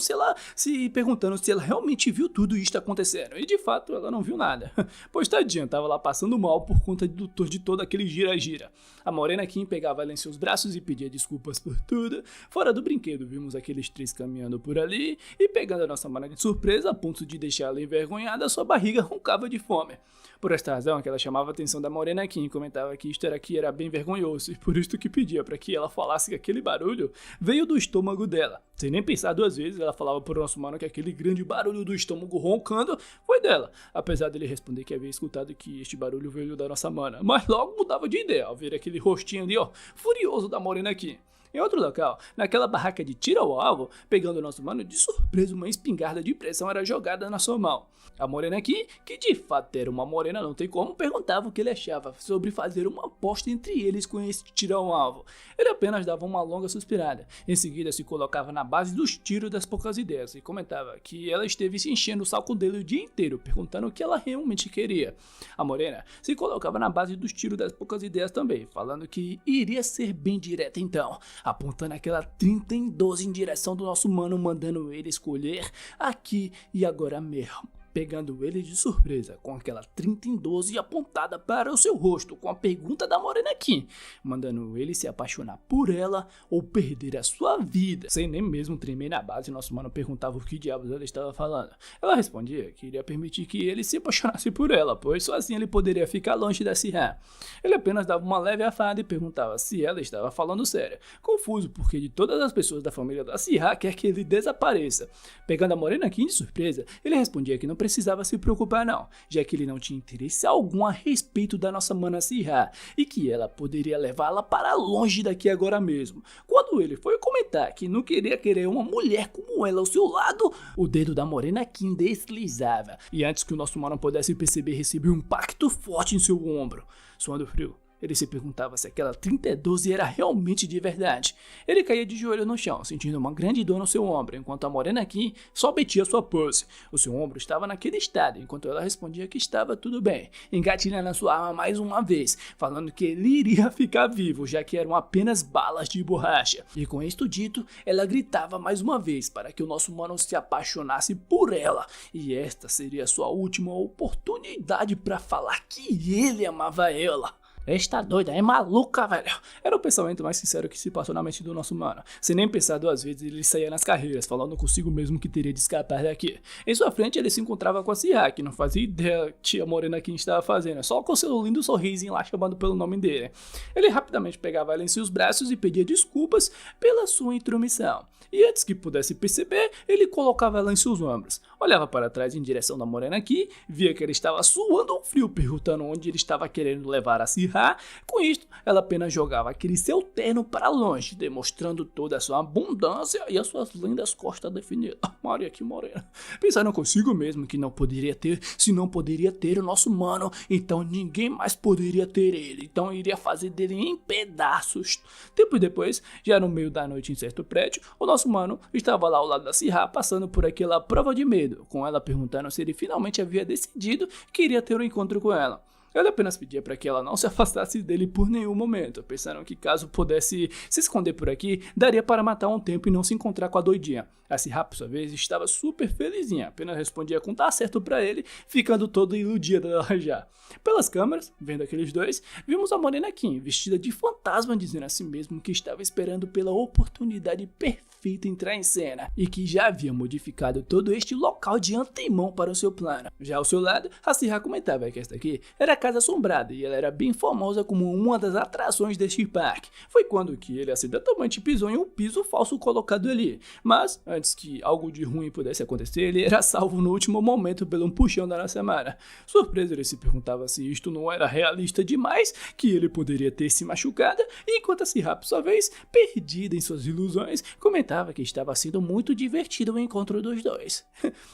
Speaker 2: perguntando se ela realmente viu tudo isto acontecendo, e de fato ela não viu nada, pois tadinha, estava lá passando mal por conta de toda aquele gira-gira. A Morena Kim pegava ela em seus braços e pedia desculpas por tudo. Fora do brinquedo, vimos aqueles três caminhando por ali e pegando a nossa mana de surpresa a ponto de deixá-la envergonhada, sua barriga roncava de fome. Por esta razão que ela chamava a atenção da Morena Kim e comentava que isto aqui era bem vergonhoso e por isto que pedia para que ela falasse que aquele barulho veio do estômago dela. Sem nem pensar duas vezes, ela falava pro nosso mano que aquele grande barulho do estômago roncando foi dela, apesar dele responder que havia escutado que este barulho veio da nossa mana, mas logo mudava de ideia ao ver aquele rostinho ali, furioso da Morena Kim. Em outro local, naquela barraca de tiro ao alvo, pegando o nosso mano de surpresa, uma espingarda de pressão era jogada na sua mão. A Morena aqui, que de fato era uma morena, não tem como, perguntava o que ele achava sobre fazer uma aposta entre eles com esse tiro ao alvo. Ele apenas dava uma longa suspirada. Em seguida se colocava na base dos tiros das poucas ideias e comentava que ela esteve se enchendo o saco dele o dia inteiro, perguntando o que ela realmente queria. A morena se colocava na base dos tiros das poucas ideias também, falando que iria ser bem direta então, apontando aquela 30 em 12 em direção do nosso mano, mandando ele escolher aqui e agora mesmo. Pegando ele de surpresa, com aquela 30 em 12 apontada para o seu rosto, com a pergunta da Morena Kim, mandando ele se apaixonar por ela ou perder a sua vida. Sem nem mesmo tremer na base, nosso mano perguntava o que diabos ela estava falando. Ela respondia que iria permitir que ele se apaixonasse por ela, pois só assim ele poderia ficar longe da Sihha. Ele apenas dava uma leve afada e perguntava se ela estava falando sério, confuso porque de todas as pessoas da família da Sihha quer que ele desapareça. Pegando a Morena Kim de surpresa, ele respondia que não precisava se preocupar não, já que ele não tinha interesse algum a respeito da nossa mana Sihha e que ela poderia levá-la para longe daqui agora mesmo. Quando ele foi comentar que não queria querer uma mulher como ela ao seu lado, o dedo da Morena Kim deslizava e antes que o nosso mano pudesse perceber, recebeu um impacto forte em seu ombro. Suando frio, ele se perguntava se aquela 30-12 era realmente de verdade. Ele caía de joelho no chão, sentindo uma grande dor no seu ombro, enquanto a Morena Kim só batia sua pose. O seu ombro estava naquele estado, enquanto ela respondia que estava tudo bem, engatilhando a sua arma mais uma vez, falando que ele iria ficar vivo, já que eram apenas balas de borracha. E com isto dito, ela gritava mais uma vez para que o nosso mano se apaixonasse por ela, e esta seria sua última oportunidade para falar que ele amava ela. Esta doida é maluca, velho. Era o pensamento mais sincero que se passou na mente do nosso mano. Sem nem pensar duas vezes, ele saía nas carreiras, falando consigo mesmo que teria de escapar daqui. Em sua frente, ele se encontrava com a Sihha, que não fazia ideia que a Morena Kim estava fazendo, só com seu lindo sorrisinho lá chamando pelo nome dele. Ele rapidamente pegava ela em seus braços e pedia desculpas pela sua intromissão. E antes que pudesse perceber, ele colocava ela em seus ombros. Olhava para trás em direção da Morena Kim, via que ele estava suando um frio, perguntando onde ele estava querendo levar a Sihha. Com isto, ela apenas jogava aquele seu terno para longe, demonstrando toda a sua abundância e as suas lindas costas definidas. Maria, que morena. Pensando consigo mesmo que não poderia ter, se não poderia ter o nosso mano, então ninguém mais poderia ter ele. Então iria fazer dele em pedaços. Tempos depois, já no meio da noite em certo prédio, o nosso mano estava lá ao lado da Sihha, passando por aquela prova de medo, com ela perguntando se ele finalmente havia decidido que iria ter um encontro com ela. Ele apenas pedia para que ela não se afastasse dele por nenhum momento, pensando que caso pudesse se esconder por aqui, daria para matar um tempo e não se encontrar com a doidinha. A Sihha, por sua vez, estava super felizinha, apenas respondia com tá certo para ele, ficando toda iludida já. Pelas câmeras, vendo aqueles dois, vimos a Morena Kim, vestida de fantasma, dizendo a si mesmo que estava esperando pela oportunidade perfeita entrar em cena, e que já havia modificado todo este local de antemão para o seu plano. Já ao seu lado, a Sihha comentava que esta aqui era a Casa Assombrada, e ela era bem famosa como uma das atrações deste parque. Foi quando que ele acidentalmente pisou em um piso falso colocado ali, mas antes que algo de ruim pudesse acontecer, ele era salvo no último momento pelo um puxão da nossa Mara. Surpreso, ele se perguntava se isto não era realista demais, que ele poderia ter se machucado, enquanto a Sihha, por sua vez, perdida em suas ilusões, comentava que estava sendo muito divertido o encontro dos dois.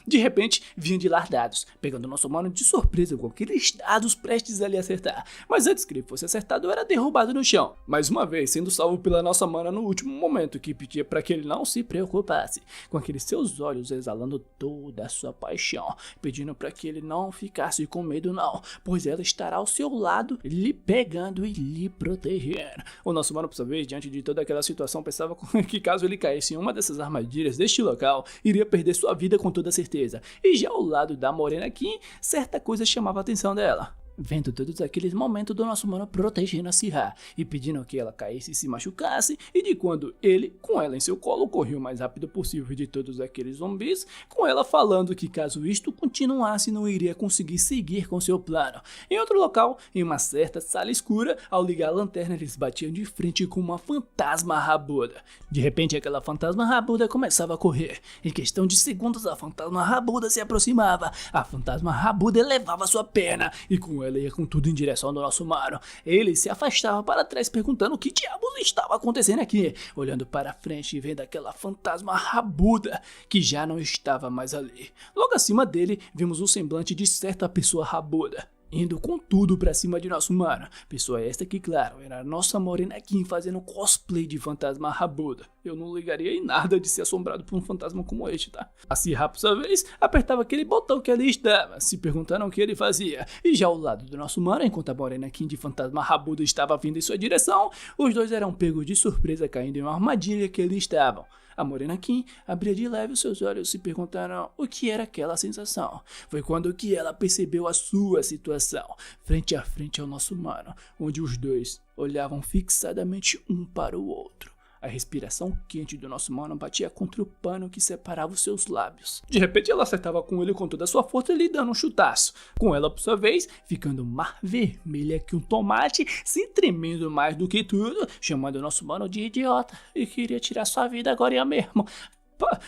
Speaker 2: De repente, vinham de lá dados, pegando nosso mano de surpresa com aqueles dados prestes a lhe acertar, mas antes que ele fosse acertado, era derrubado no chão, mais uma vez sendo salvo pela nossa mana no último momento, que pedia para que ele não se preocupasse, com aqueles seus olhos exalando toda a sua paixão, pedindo para que ele não ficasse com medo não, pois ela estará ao seu lado, lhe pegando e lhe protegendo. O nosso mano, por sua vez, diante de toda aquela situação, pensava que caso ele caísse em uma dessas armadilhas deste local, iria perder sua vida com toda certeza, e já ao lado da Morena Kim, certa coisa chamava a atenção dela. Vendo todos aqueles momentos do nosso mano protegendo a Syrah e pedindo que ela caísse e se machucasse, e de quando ele, com ela em seu colo, corria o mais rápido possível de todos aqueles zumbis, com ela falando que caso isto continuasse não iria conseguir seguir com seu plano. Em outro local, em uma certa sala escura, ao ligar a lanterna eles batiam de frente com uma fantasma rabuda. De repente aquela fantasma rabuda começava a correr. Em questão de segundos a fantasma rabuda se aproximava. A fantasma rabuda elevava sua perna e com ela ia com tudo em direção do nosso mano. Ele se afastava para trás perguntando o que diabos estava acontecendo aqui, olhando para frente e vendo aquela fantasma rabuda que já não estava mais ali. Logo acima dele vimos o semblante de certa pessoa rabuda, indo com tudo pra cima de nosso mano. Pessoa esta que, claro, era a nossa Morena Kim fazendo cosplay de fantasma rabuda. Eu não ligaria em nada de ser assombrado por um fantasma como este, tá? A Syrah, por sua vez, apertava aquele botão que ali estava, se perguntando o que ele fazia. E já ao lado do nosso mano, enquanto a Morena Kim de fantasma rabuda estava vindo em sua direção, os dois eram pegos de surpresa caindo em uma armadilha que eles estavam. A Morena Kim abria de leve os seus olhos se perguntaram o que era aquela sensação. Foi quando que ela percebeu a sua situação, frente a frente ao nosso mano, onde os dois olhavam fixadamente um para o outro. A respiração quente do nosso mano batia contra o pano que separava os seus lábios. De repente ela acertava com ele com toda a sua força, lhe dando um chutaço. Com ela, por sua vez, ficando mais vermelha que um tomate, se tremendo mais do que tudo, chamando o nosso mano de idiota e queria tirar sua vida agora mesmo.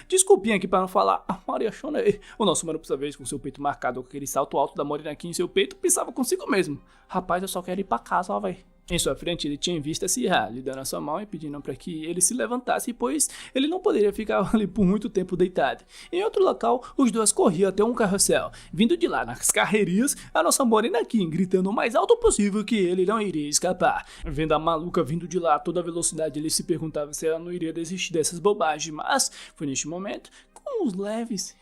Speaker 2: Desculpinha aqui para não falar, a Maria chonei. O nosso mano, por sua vez, com seu peito marcado com aquele salto alto da Morena aqui em seu peito, pensava consigo mesmo: rapaz, eu só quero ir pra casa, ó, véi. Em sua frente ele tinha visto a Syrah, lhe dando a sua mão e pedindo para que ele se levantasse, pois ele não poderia ficar ali por muito tempo deitado. Em outro local, os dois corriam até um carrossel. Vindo de lá nas carreirinhas, a nossa Morena Kim gritando o mais alto possível que ele não iria escapar. Vendo a maluca vindo de lá a toda velocidade, ele se perguntava se ela não iria desistir dessas bobagens, mas foi neste momento, com os leves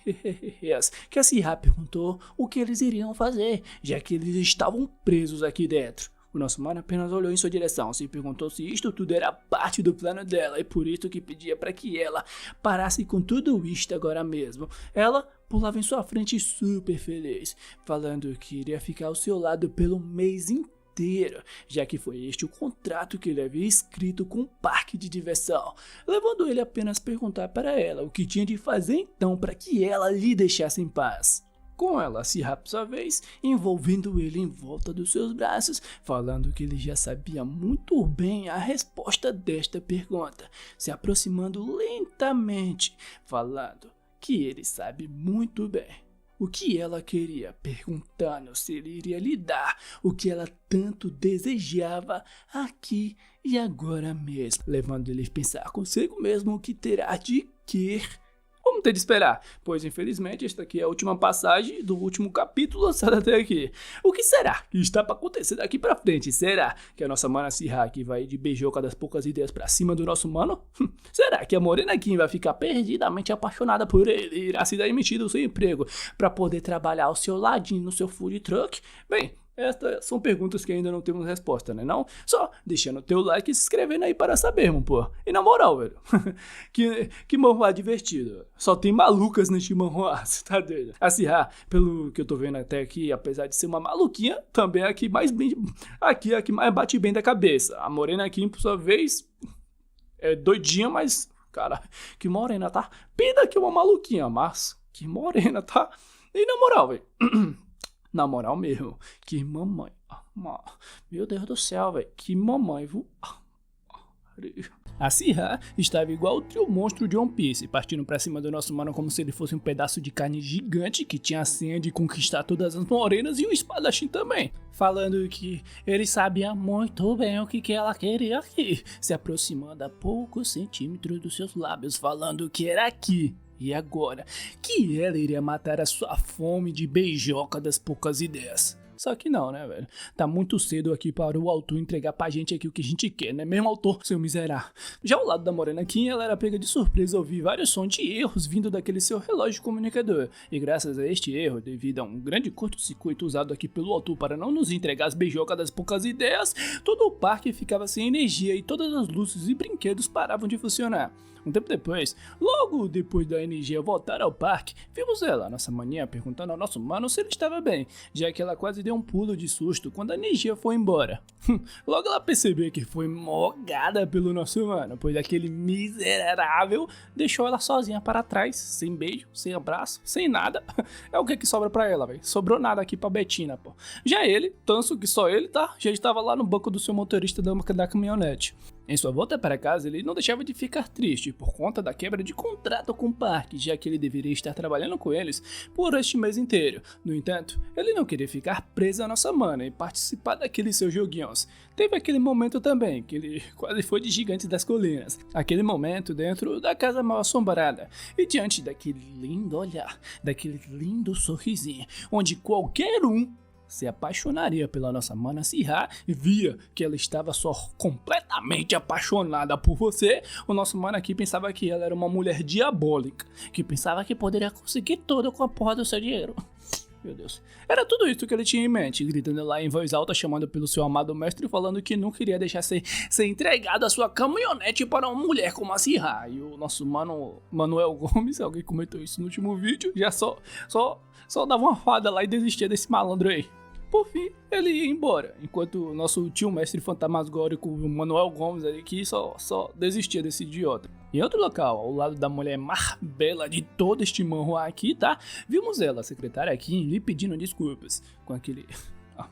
Speaker 2: que a Syrah perguntou o que eles iriam fazer, já que eles estavam presos aqui dentro. O nosso mano apenas olhou em sua direção, se perguntou se isto tudo era parte do plano dela e por isso que pedia para que ela parasse com tudo isto agora mesmo. Ela pulava em sua frente super feliz, falando que iria ficar ao seu lado pelo mês inteiro, já que foi este o contrato que ele havia escrito com o parque de diversão, levando ele apenas a perguntar para ela o que tinha de fazer então para que ela lhe deixasse em paz. Com ela, Syrah, por sua vez, envolvendo ele em volta dos seus braços, falando que ele já sabia muito bem a resposta desta pergunta, se aproximando lentamente, falando que ele sabe muito bem o que ela queria, perguntando se ele iria lhe dar o que ela tanto desejava aqui e agora mesmo, levando ele a pensar consigo mesmo o que terá de que... Vamos ter de esperar, pois infelizmente esta aqui é a última passagem do último capítulo lançado até aqui. O que será que está para acontecer daqui para frente? Será que a nossa mana Syrah aqui vai de beijoca das poucas ideias para cima do nosso mano? Será que a Morena Kim vai ficar perdidamente apaixonada por ele e irá se demitir do seu emprego para poder trabalhar ao seu ladinho no seu food truck? Bem, estas são perguntas que ainda não temos resposta, né não? Só deixando o teu like e se inscrevendo aí para sabermos, pô. E na moral, velho, que manhwa divertido. Só tem malucas neste manhwa, você tá doido? A Syrah, pelo que eu tô vendo até aqui, apesar de ser uma maluquinha, também é a que mais bem, aqui é a que mais bate bem da cabeça. A Morena aqui, por sua vez, é doidinha, mas, cara, que morena, tá? Pena que é uma maluquinha, mas que morena, tá? E na moral, velho... Na moral mesmo, que mamãe, meu Deus do céu, velho, que mamãe, viu? A Syrah estava igual o trio monstro de One Piece, partindo pra cima do nosso mano como se ele fosse um pedaço de carne gigante que tinha a senha de conquistar todas as morenas e o espadachim também. Falando que ele sabia muito bem o que ela queria aqui, se aproximando a poucos centímetros dos seus lábios, falando que era aqui. E agora, que ela iria matar a sua fome de beijoca das poucas ideias. Só que não, né, velho? Tá muito cedo aqui para o autor entregar pra gente aqui o que a gente quer, né? Mesmo autor, seu miserável. Já ao lado da Morena Kim, ela era pega de surpresa ao ouvir vários sons de erros vindo daquele seu relógio comunicador. E graças a este erro, devido a um grande curto-circuito usado aqui pelo autor para não nos entregar as beijocas das poucas ideias, todo o parque ficava sem energia e todas as luzes e brinquedos paravam de funcionar. Um tempo depois, logo depois da energia voltar ao parque, vimos ela, nossa maninha, perguntando ao nosso mano se ele estava bem, já que ela quase deu um pulo de susto quando a energia foi embora. Logo ela percebeu que foi mogada pelo nosso mano, pois aquele miserável deixou ela sozinha para trás, sem beijo, sem abraço, sem nada. É o que sobra pra ela, velho. Sobrou nada aqui pra Betina, pô. Já ele, tanso que só ele, tá? Já estava lá no banco do seu motorista da caminhonete. Em sua volta para casa, ele não deixava de ficar triste por conta da quebra de contrato com o parque, já que ele deveria estar trabalhando com eles por este mês inteiro. No entanto, ele não queria ficar preso à nossa mana e participar daqueles seus joguinhos. Teve aquele momento também, que ele quase foi de Gigantes das Colinas. Aquele momento dentro da casa mal assombrada. E diante daquele lindo olhar, daquele lindo sorrisinho, onde qualquer um se apaixonaria pela nossa mana Sihá e via que ela estava só completamente apaixonada por você, o nosso mano aqui pensava que ela era uma mulher diabólica, que pensava que poderia conseguir tudo com a porra do seu dinheiro. Meu Deus. Era tudo isso que ele tinha em mente, gritando lá em voz alta, chamando pelo seu amado mestre, falando que não queria deixar ser entregado a sua caminhonete para uma mulher como a Sihá. E o nosso mano Manuel Gomes, alguém comentou isso no último vídeo, já só dava uma fada lá e desistia desse malandro aí. Por fim, ele ia embora, enquanto o nosso tio mestre fantasmagórico, o Manuel Gomes aqui, só desistia desse idiota. Em outro local, ao lado da mulher mais bela de todo este manhwa aqui, tá? Vimos ela, a secretária aqui, lhe pedindo desculpas, com aquele...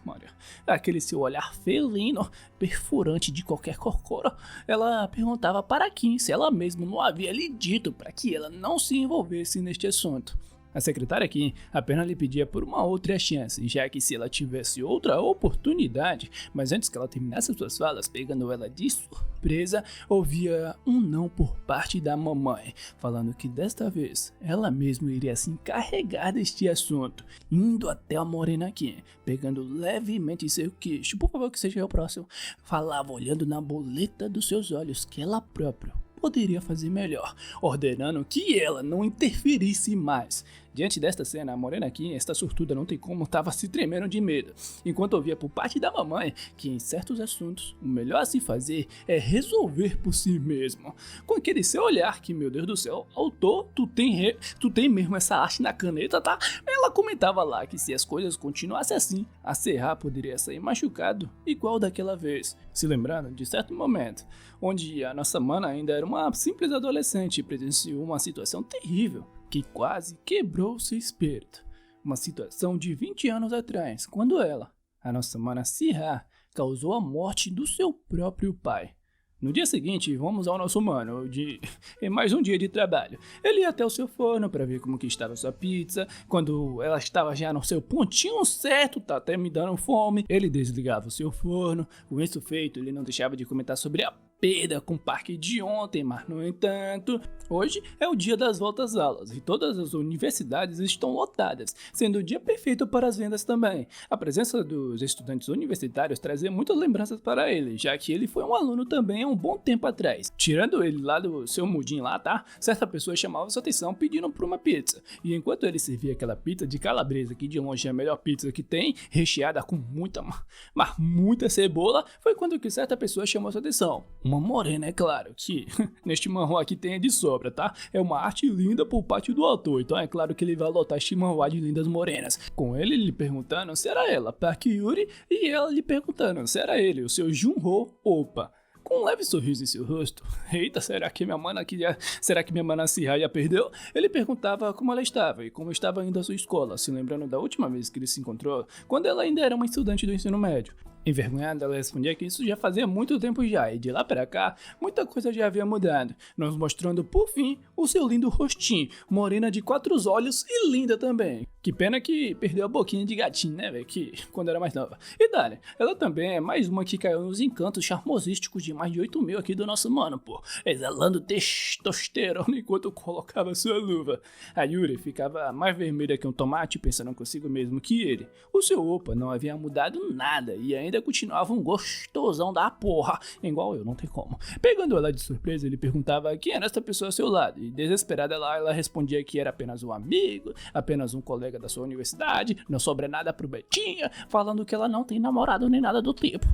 Speaker 2: Maria, aquele seu olhar felino, perfurante de qualquer corcora. Ela perguntava para Kim se ela mesma não havia lhe dito para que ela não se envolvesse neste assunto. A secretária aqui apenas lhe pedia por uma outra chance, já que se ela tivesse outra oportunidade, mas antes que ela terminasse suas falas, pegando ela de surpresa, ouvia um não por parte da mamãe, falando que desta vez ela mesma iria se encarregar deste assunto, indo até a morena aqui, pegando levemente seu queixo, por favor que seja o próximo, falava olhando na boleta dos seus olhos que ela própria poderia fazer melhor, ordenando que ela não interferisse mais. Diante desta cena, a morena aqui, esta sortuda não tem como, estava se tremendo de medo, enquanto ouvia por parte da mamãe que em certos assuntos o melhor a se fazer é resolver por si mesmo. Com aquele seu olhar que, meu Deus do céu, autor, tu tem mesmo essa arte na caneta, tá? Ela comentava lá que se as coisas continuassem assim, a Serra poderia sair machucado igual daquela vez, se lembrando de certo momento, onde a nossa mana ainda era uma simples adolescente e presenciou uma situação terrível, que quase quebrou seu espírito. Uma situação de 20 anos atrás, quando ela, a nossa mana Sihá, causou a morte do seu próprio pai. No dia seguinte, vamos ao nosso mano, em mais um dia de trabalho. Ele ia até o seu forno para ver como que estava sua pizza. Quando ela estava já no seu pontinho certo, tá até me dando fome, ele desligava o seu forno. Com isso feito, ele não deixava de comentar sobre a perda com o parque de ontem, mas no entanto, hoje é o dia das voltas às aulas e todas as universidades estão lotadas, sendo o dia perfeito para as vendas também. A presença dos estudantes universitários trazia muitas lembranças para ele, já que ele foi um aluno também há um bom tempo atrás. Tirando ele lá do seu mudinho lá, tá? Certa pessoa chamava sua atenção pedindo por uma pizza, e enquanto ele servia aquela pizza de calabresa, que de longe é a melhor pizza que tem, recheada com muita cebola, foi quando que certa pessoa chamou sua atenção. Uma morena, é claro, que neste manhwa aqui tem de sobra, tá? É uma arte linda por parte do autor, então é claro que ele vai lotar este manhwa de lindas morenas. Com ele lhe perguntando se era ela, Park Yuri, e ela lhe perguntando se era ele, o seu Junho Opa. Com um leve sorriso em seu rosto, eita, será que minha mana Sihá já perdeu? Ele perguntava como ela estava e como estava indo à sua escola, se lembrando da última vez que ele se encontrou, quando ela ainda era uma estudante do ensino médio. Envergonhada, ela respondia que isso já fazia muito tempo já, e de lá para cá, muita coisa já havia mudado, nos mostrando, por fim, o seu lindo rostinho, morena de 4 olhos e linda também. Que pena que perdeu a boquinha de gatinho, né, velho, que quando era mais nova. E Dali, ela também é mais uma que caiu nos encantos charmosísticos de mais de 8 mil aqui do nosso mano, pô, exalando testosterona enquanto colocava sua luva. A Yuri ficava mais vermelha que um tomate, pensando consigo mesmo que ele, o seu Opa, não havia mudado nada, e ainda continuava um gostosão da porra, igual eu, não tem como. Pegando ela de surpresa, ele perguntava quem era essa pessoa ao seu lado, e desesperada ela respondia que era apenas um amigo, apenas um colega da sua universidade, não sobra nada pro Betinha, falando que ela não tem namorado nem nada do tipo.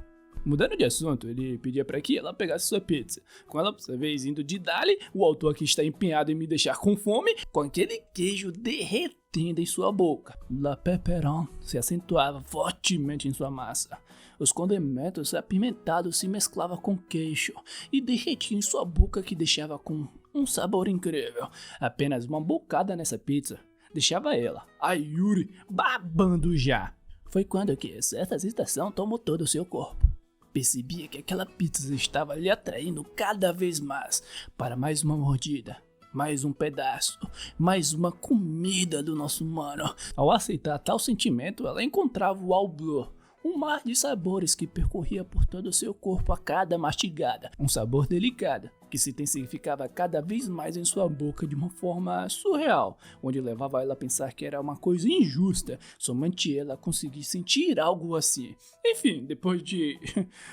Speaker 2: Mudando de assunto, ele pedia pra que ela pegasse sua pizza. Com ela, dessa vez, indo de Dali, o autor aqui está empenhado em me deixar com fome, com aquele queijo derretendo em sua boca. La pepperoni se acentuava fortemente em sua massa. Os condimentos apimentados se mesclavam com queijo e derretiam em sua boca, que deixava com um sabor incrível. Apenas uma bocada nessa pizza deixava ela, a Yuri, babando já. Foi quando que essa excitação tomou todo o seu corpo. Percebia que aquela pizza estava lhe atraindo cada vez mais para mais uma mordida, mais um pedaço, mais uma comida do nosso mano. Ao aceitar tal sentimento, ela encontrava o All Blue, um mar de sabores que percorria por todo o seu corpo a cada mastigada. Um sabor delicado, que se intensificava cada vez mais em sua boca de uma forma surreal, onde levava ela a pensar que era uma coisa injusta, somente ela conseguir sentir algo assim. Enfim, depois de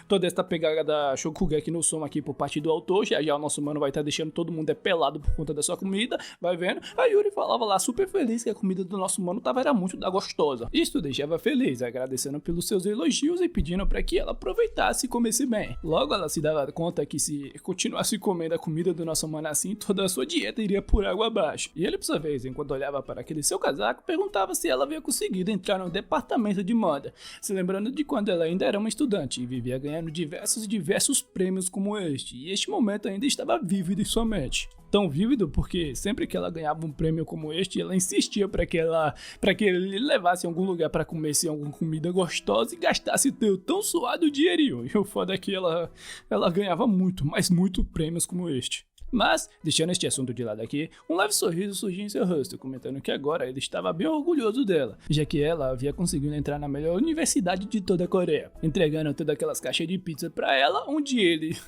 Speaker 2: toda esta pegada da Shokugeki no Soma aqui por parte do autor, já o nosso mano vai estar deixando todo mundo pelado por conta da sua comida, vai vendo, a Yuri falava lá super feliz que a comida do nosso mano era muito gostosa. Isto deixava feliz, agradecendo pelos seus elogios e pedindo para que ela aproveitasse e comesse bem. Logo ela se dava conta que se continuasse comendo a comida do nosso mano assim, toda a sua dieta iria por água abaixo. E ele, por sua vez, enquanto olhava para aquele seu casaco, perguntava se ela havia conseguido entrar no departamento de moda, se lembrando de quando ela ainda era uma estudante e vivia ganhando diversos prêmios como este, e este momento ainda estava vívido em sua mente. Tão vívido porque sempre que ela ganhava um prêmio como este, ela insistia para que ele levasse em algum lugar para comer alguma comida gostosa e gastasse tão suado dinheirinho. E o foda é que ela ganhava muito, mas muito prêmios como este. Mas, deixando este assunto de lado aqui, um leve sorriso surgiu em seu rosto, comentando que agora ele estava bem orgulhoso dela, já que ela havia conseguido entrar na melhor universidade de toda a Coreia, entregando todas aquelas caixas de pizza pra ela, onde ele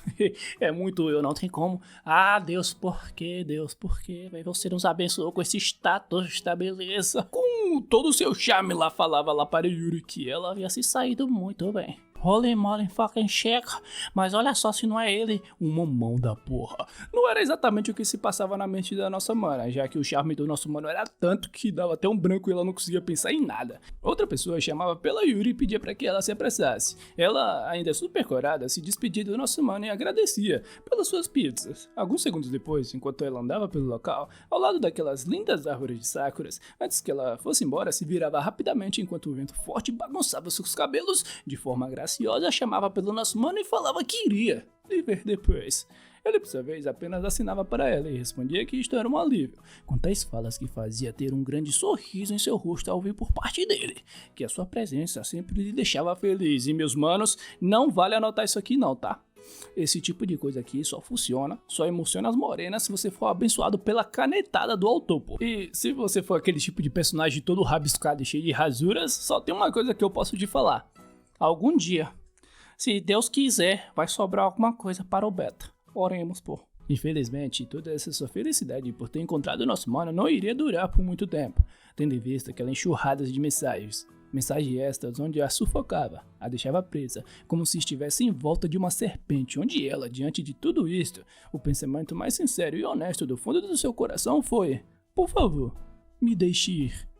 Speaker 2: é muito eu não tenho como. Ah, Deus, por quê? Deus, por quê? Você nos abençoou com esse status, esta beleza. Com todo o seu charme lá, falava lá para Yuri que ela havia se saído muito bem. Holy moly fucking check, mas olha só se não é ele, um mamão da porra. Não era exatamente o que se passava na mente da nossa mana, já que o charme do nosso mano era tanto que dava até um branco e ela não conseguia pensar em nada. Outra pessoa chamava pela Yuri e pedia para que ela se apressasse. Ela, ainda super corada, se despedia do nosso mano e agradecia pelas suas pizzas. Alguns segundos depois, enquanto ela andava pelo local, ao lado daquelas lindas árvores de sakuras, antes que ela fosse embora, se virava rapidamente enquanto o vento forte bagunçava seus cabelos de forma graciosa, chamava pelo nosso mano e falava que iria lhe ver depois. Ele, por sua vez, apenas assinava para ela e respondia que isto era um alívio, com tais falas que fazia ter um grande sorriso em seu rosto ao ouvir por parte dele, que a sua presença sempre lhe deixava feliz. E, meus manos, não vale anotar isso aqui não, tá? Esse tipo de coisa aqui só funciona, só emociona as morenas se você for abençoado pela canetada do autor, pô. E se você for aquele tipo de personagem todo rabiscado e cheio de rasuras, só tem uma coisa que eu posso te falar. Algum dia, se Deus quiser, vai sobrar alguma coisa para o Beta. Oremos, pô. Infelizmente, toda essa sua felicidade por ter encontrado o nosso mano não iria durar por muito tempo, tendo em vista aquela enxurrada de mensagens. Mensagens estas onde a sufocava, a deixava presa, como se estivesse em volta de uma serpente, onde ela, diante de tudo isto, o pensamento mais sincero e honesto do fundo do seu coração foi: por favor, me deixe ir.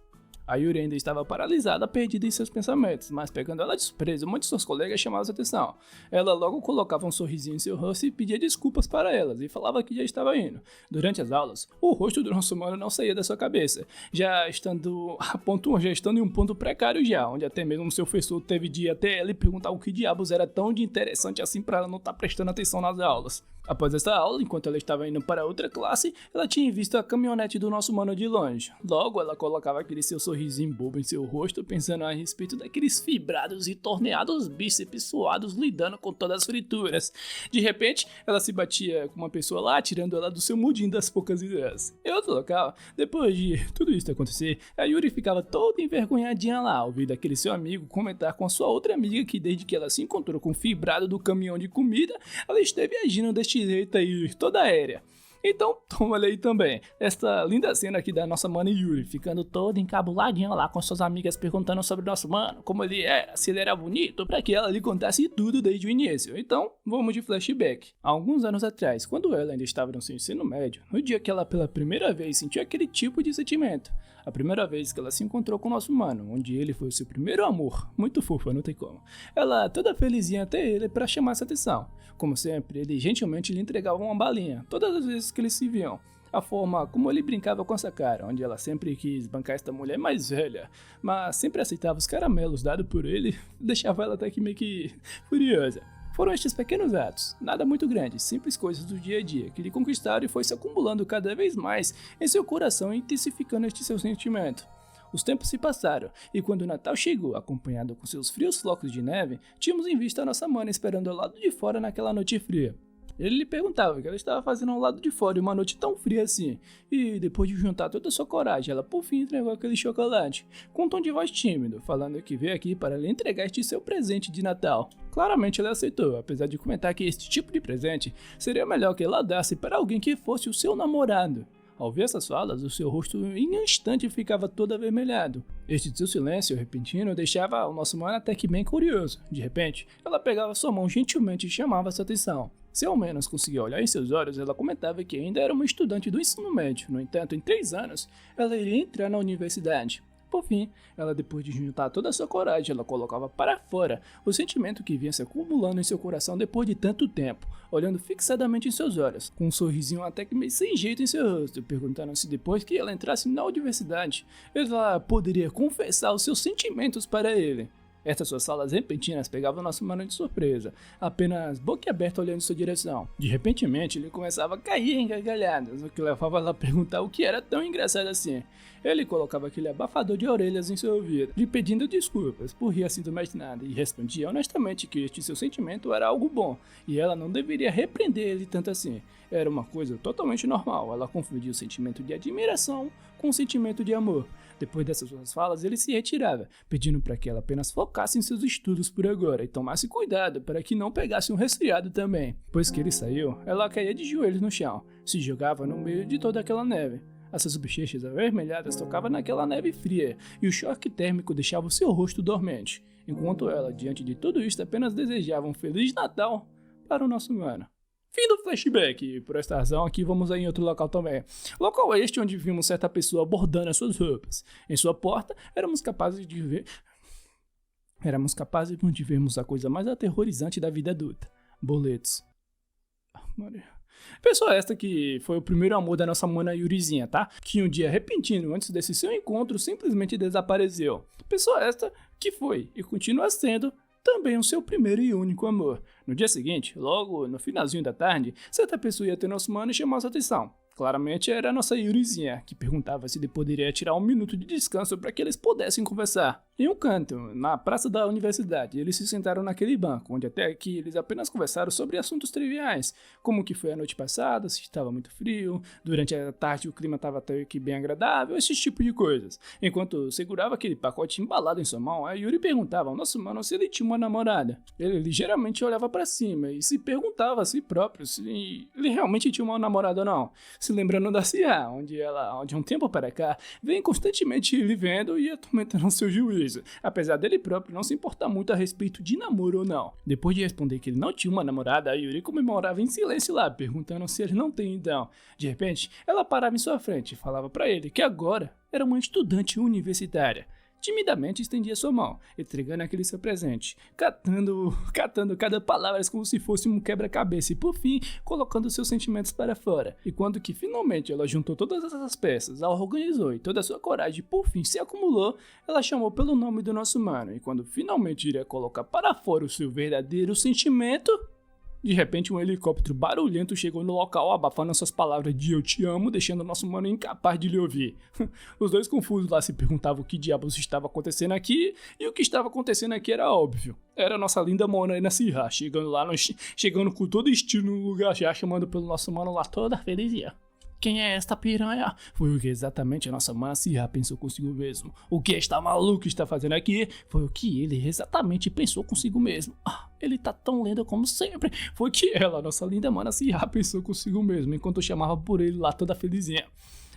Speaker 2: A Yuri ainda estava paralisada, perdida em seus pensamentos, mas pegando ela de surpresa, muitos de seus colegas chamavam sua atenção. Ela logo colocava um sorrisinho em seu rosto e pedia desculpas para elas, e falava que já estava indo. Durante as aulas, o rosto do nosso mano não saía da sua cabeça, já estando em um ponto precário já, onde até mesmo seu professor teve de ir até ela e perguntar o que diabos era tão de interessante assim para ela não estar prestando atenção nas aulas. Após essa aula, enquanto ela estava indo para outra classe, ela tinha visto a caminhonete do nosso mano de longe. Logo, ela colocava aquele seu sorrisinho bobo em seu rosto, pensando a respeito daqueles fibrados e torneados bíceps suados lidando com todas as frituras. De repente, ela se batia com uma pessoa lá, tirando ela do seu mudinho das poucas ideias. Em outro local, depois de tudo isso acontecer, a Yuri ficava toda envergonhadinha lá, ouvindo aquele seu amigo comentar com a sua outra amiga que desde que ela se encontrou com o fibrado do caminhão de comida, ela esteve agindo deste jeito aí, toda aérea. Então, toma aí também esta linda cena aqui da nossa mana Yuri, ficando toda encabuladinha lá com suas amigas perguntando sobre o nosso mano, como ele era, se ele era bonito, pra que ela lhe contasse tudo desde o início. Então, vamos de flashback. Há alguns anos atrás, quando ela ainda estava no seu ensino médio, no dia que ela pela primeira vez sentiu aquele tipo de sentimento, A primeira vez que ela se encontrou com o nosso mano, onde ele foi o seu primeiro amor. Muito fofa, não tem como. Ela toda felizinha até ele pra chamar essa atenção. Como sempre, ele gentilmente lhe entregava uma balinha, todas as vezes que eles se viam. A forma como ele brincava com essa cara, onde ela sempre quis bancar esta mulher mais velha, mas sempre aceitava os caramelos dados por ele, deixava ela até que meio que furiosa. Foram estes pequenos atos, nada muito grande, simples coisas do dia a dia, que lhe conquistaram e foi se acumulando cada vez mais em seu coração e intensificando este seu sentimento. Os tempos se passaram, e quando o Natal chegou, acompanhado com seus frios flocos de neve, tínhamos em vista a nossa mana esperando ao lado de fora naquela noite fria. Ele lhe perguntava o que ela estava fazendo ao lado de fora em uma noite tão fria assim, e depois de juntar toda a sua coragem, ela por fim entregou aquele chocolate, com um tom de voz tímido, falando que veio aqui para lhe entregar este seu presente de Natal. Claramente ela aceitou, apesar de comentar que este tipo de presente seria melhor que ela desse para alguém que fosse o seu namorado. Ao ver essas falas, o seu rosto em um instante ficava todo avermelhado. Este seu silêncio repentino deixava o nosso mano até que bem curioso. De repente, ela pegava sua mão gentilmente e chamava sua atenção. Se ao menos conseguia olhar em seus olhos, ela comentava que ainda era uma estudante do ensino médio. No entanto, em 3 anos, ela iria entrar na universidade. Por fim, ela depois de juntar toda a sua coragem, ela colocava para fora o sentimento que vinha se acumulando em seu coração depois de tanto tempo, olhando fixadamente em seus olhos, com um sorrisinho até que meio sem jeito em seu rosto, perguntando se depois que ela entrasse na universidade, ela poderia confessar os seus sentimentos para ele. Estas suas falas repentinas pegavam nosso mano de surpresa, apenas boquiaberto olhando em sua direção. De repentemente, ele começava a cair em gargalhadas, o que levava ela a perguntar o que era tão engraçado assim. Ele colocava aquele abafador de orelhas em seu ouvido, lhe pedindo desculpas por rir assim do mais nada, e respondia honestamente que este seu sentimento era algo bom, e ela não deveria repreender ele tanto assim. Era uma coisa totalmente normal, ela confundia o sentimento de admiração com o sentimento de amor. Depois dessas suas falas, ele se retirava, pedindo para que ela apenas focasse em seus estudos por agora e tomasse cuidado para que não pegasse um resfriado também. Depois que ele saiu, ela caía de joelhos no chão, se jogava no meio de toda aquela neve. As suas bochechas avermelhadas tocavam naquela neve fria e o choque térmico deixava o seu rosto dormente, enquanto ela, diante de tudo isso, apenas desejava um Feliz Natal para o nosso mano. Fim do flashback, e por esta razão aqui vamos em outro local também. Local este onde vimos certa pessoa bordando as suas roupas. Em sua porta, éramos capazes de vermos a coisa mais aterrorizante da vida adulta. Boletos. Pessoa esta que foi o primeiro amor da nossa mana Yurizinha, tá? Que um dia repentino antes desse seu encontro simplesmente desapareceu. Pessoa esta que foi e continua sendo também o seu primeiro e único amor. No dia seguinte, logo no finalzinho da tarde, certa pessoa ia ter nosso mano e chamou sua atenção. Claramente era a nossa Yurizinha, que perguntava se ele poderia tirar um minuto de descanso para que eles pudessem conversar. Em um canto, na praça da universidade, eles se sentaram naquele banco, onde até aqui eles apenas conversaram sobre assuntos triviais, como que foi a noite passada, se estava muito frio, durante a tarde o clima estava até que bem agradável, esse tipo de coisas. Enquanto segurava aquele pacote embalado em sua mão, a Yuri perguntava ao nosso mano se ele tinha uma namorada. Ele ligeiramente olhava para cima e se perguntava a si próprio se ele realmente tinha uma namorada ou não. Se lembrando da Cia, onde um tempo para cá, vem constantemente lhe vendo e atormentando seu juízo, apesar dele próprio não se importar muito a respeito de namoro ou não. Depois de responder que ele não tinha uma namorada, a Yuri comemorava em silêncio lá, perguntando se ele não tem então. De repente, ela parava em sua frente e falava para ele que agora era uma estudante universitária. Timidamente estendia sua mão, entregando aquele seu presente, catando cada palavra como se fosse um quebra-cabeça e, por fim, colocando seus sentimentos para fora. E quando que finalmente ela juntou todas essas peças, a organizou e toda a sua coragem por fim se acumulou, ela chamou pelo nome do nosso mano. E quando finalmente iria colocar para fora o seu verdadeiro sentimento, de repente um helicóptero barulhento chegou no local, abafando suas palavras de eu te amo, deixando o nosso mano incapaz de lhe ouvir. Os dois confusos lá se perguntavam o que diabos estava acontecendo aqui, e o que estava acontecendo aqui era óbvio. Era a nossa linda Monaina Sirra, chegando com todo estilo no lugar já, chamando pelo nosso mano lá toda felizinha. Quem é esta piranha? Foi o que exatamente a nossa mana Sirra pensou consigo mesmo. O que esta maluca está fazendo aqui? Foi o que ele exatamente pensou consigo mesmo. Ele tá tão lindo como sempre. Foi que ela, nossa linda mana Sirra, pensou consigo mesmo, enquanto eu chamava por ele lá toda felizinha.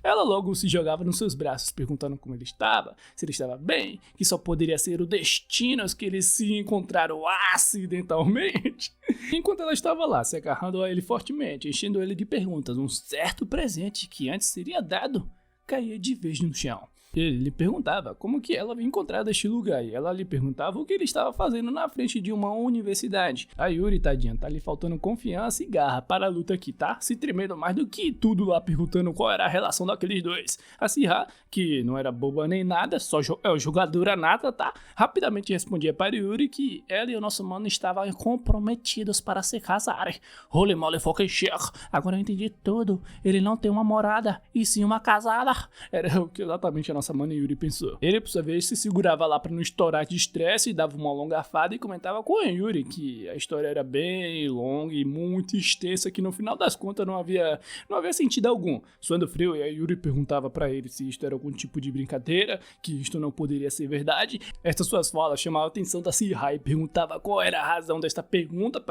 Speaker 2: Ela logo se jogava nos seus braços, perguntando como ele estava, se ele estava bem, que só poderia ser o destino que eles se encontraram acidentalmente. Enquanto ela estava lá, se agarrando a ele fortemente, enchendo ele de perguntas, um certo presente que antes seria dado caía de vez no chão. Ele lhe perguntava como que ela havia encontrado este lugar e ela lhe perguntava o que ele estava fazendo na frente de uma universidade. A Yuri, tadinha, tá lhe faltando confiança e garra para a luta aqui, tá? Se tremendo mais do que tudo lá, perguntando qual era a relação daqueles dois. A Sihá, que não era boba nem nada, só jogadora nata, tá? Rapidamente respondia para Yuri que ela e o nosso mano estavam comprometidos para se casarem. Holy moly fucking shit. Agora eu entendi tudo. Ele não tem uma morada, e sim uma casada. Era o que exatamente a nossa mano Yuri pensou. Ele, por sua vez, se segurava lá para não estourar de estresse e dava uma longa fada e comentava com a Yuri que a história era bem longa e muito extensa, que no final das contas não havia sentido algum. Suando frio, a Yuri perguntava para ele se isto era algum tipo de brincadeira, que isto não poderia ser verdade. Estas suas falas chamavam a atenção da Sihá e perguntava qual era a razão desta pergunta,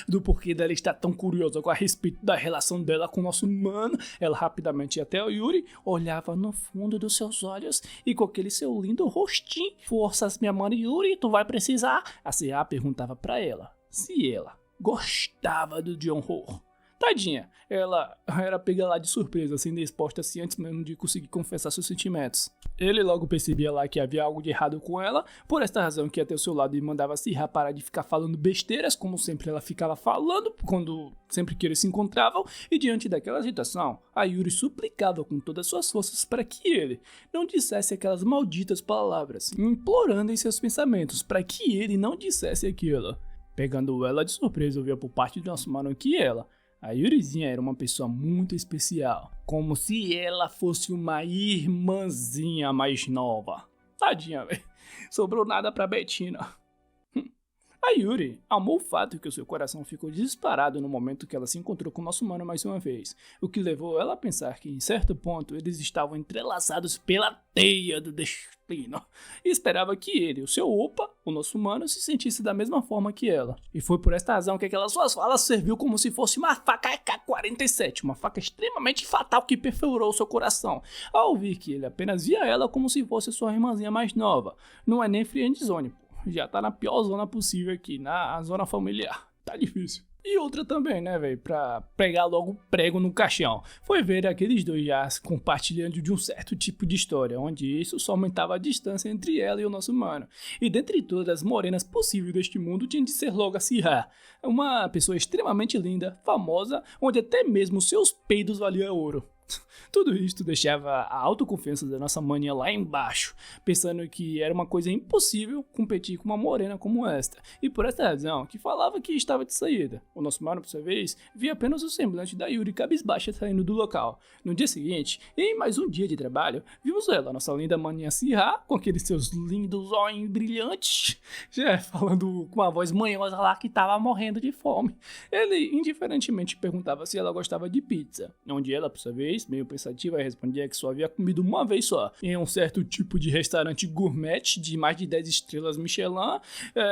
Speaker 2: do porquê dela estar tão curiosa a respeito da relação dela com o nosso mano. Ela rapidamente ia até o Yuri, olhava no fundo dos seus olhos e com aquele seu lindo rostinho: forças, minha mãe Yuri, tu vai precisar? A Sihá perguntava pra ela se ela gostava do Jong-ho. Tadinha, ela era pega lá de surpresa, sendo exposta assim antes mesmo de conseguir confessar seus sentimentos. Ele logo percebia lá que havia algo de errado com ela, por esta razão que ia até o seu lado e mandava a Sihá parar de ficar falando besteiras, como sempre ela ficava falando, sempre que eles se encontravam, e diante daquela agitação, a Yuri suplicava com todas as suas forças para que ele não dissesse aquelas malditas palavras, implorando em seus pensamentos para que ele não dissesse aquilo. Pegando ela de surpresa, ouvia por parte do nosso mano que a Yurizinha era uma pessoa muito especial, como se ela fosse uma irmãzinha mais nova. Tadinha, velho. Sobrou nada pra Betina. A Yuri amou o fato que o seu coração ficou disparado no momento que ela se encontrou com o nosso mano mais uma vez, o que levou ela a pensar que em certo ponto eles estavam entrelaçados pela teia do destino, e esperava que ele, o seu opa, o nosso mano, se sentisse da mesma forma que ela. E foi por esta razão que aquelas suas falas serviu como se fosse uma faca AK-47, uma faca extremamente fatal que perfurou seu coração, ao ouvir que ele apenas via ela como se fosse sua irmãzinha mais nova. Não é nem friendzone, pô. Já tá na pior zona possível aqui, na zona familiar. Tá difícil. E outra também, né, velho, pra pregar logo o prego no caixão, foi ver aqueles dois já compartilhando de um certo tipo de história, onde isso só aumentava a distância entre ela e o nosso mano. E dentre todas as morenas possíveis deste mundo, tinha de ser logo a Sihá, uma pessoa extremamente linda, famosa, onde até mesmo seus peidos valiam ouro. Tudo isto deixava a autoconfiança da nossa mania lá embaixo, pensando que era uma coisa impossível competir com uma morena como esta, e por esta razão que falava que estava de saída. O nosso mano, por sua vez, via apenas o semblante da Yuri cabisbaixa saindo do local. No dia seguinte, em mais um dia de trabalho, vimos ela, nossa linda maninha Sihá, com aqueles seus lindos olhos brilhantes, já falando com uma voz manhosa lá que estava morrendo de fome. Ele indiferentemente perguntava se ela gostava de pizza, onde ela, por sua vez, meio pensativa, respondia que só havia comido uma vez só, em um certo tipo de restaurante gourmet de mais de 10 estrelas Michelin,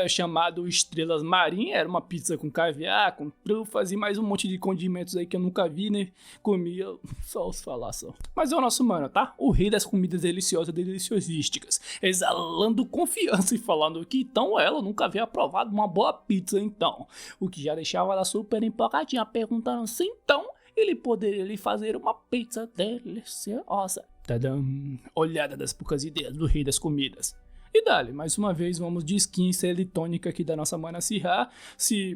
Speaker 2: chamado Estrelas Marim. Era uma pizza com caviar, com trufas e mais um monte de condimentos aí que eu nunca vi, né? Comia só os falar só. Mas é o nosso mano, tá? O rei das comidas deliciosas, deliciosísticas, exalando confiança e falando que então ela nunca havia provado uma boa pizza então, o que já deixava ela super empolgadinha, perguntando se então ele poderia lhe fazer uma pizza deliciosa. Tadam! Olhada das poucas ideias do rei das comidas. E dali, mais uma vez, vamos de skin celitônica aqui da nossa mana Sihá. Se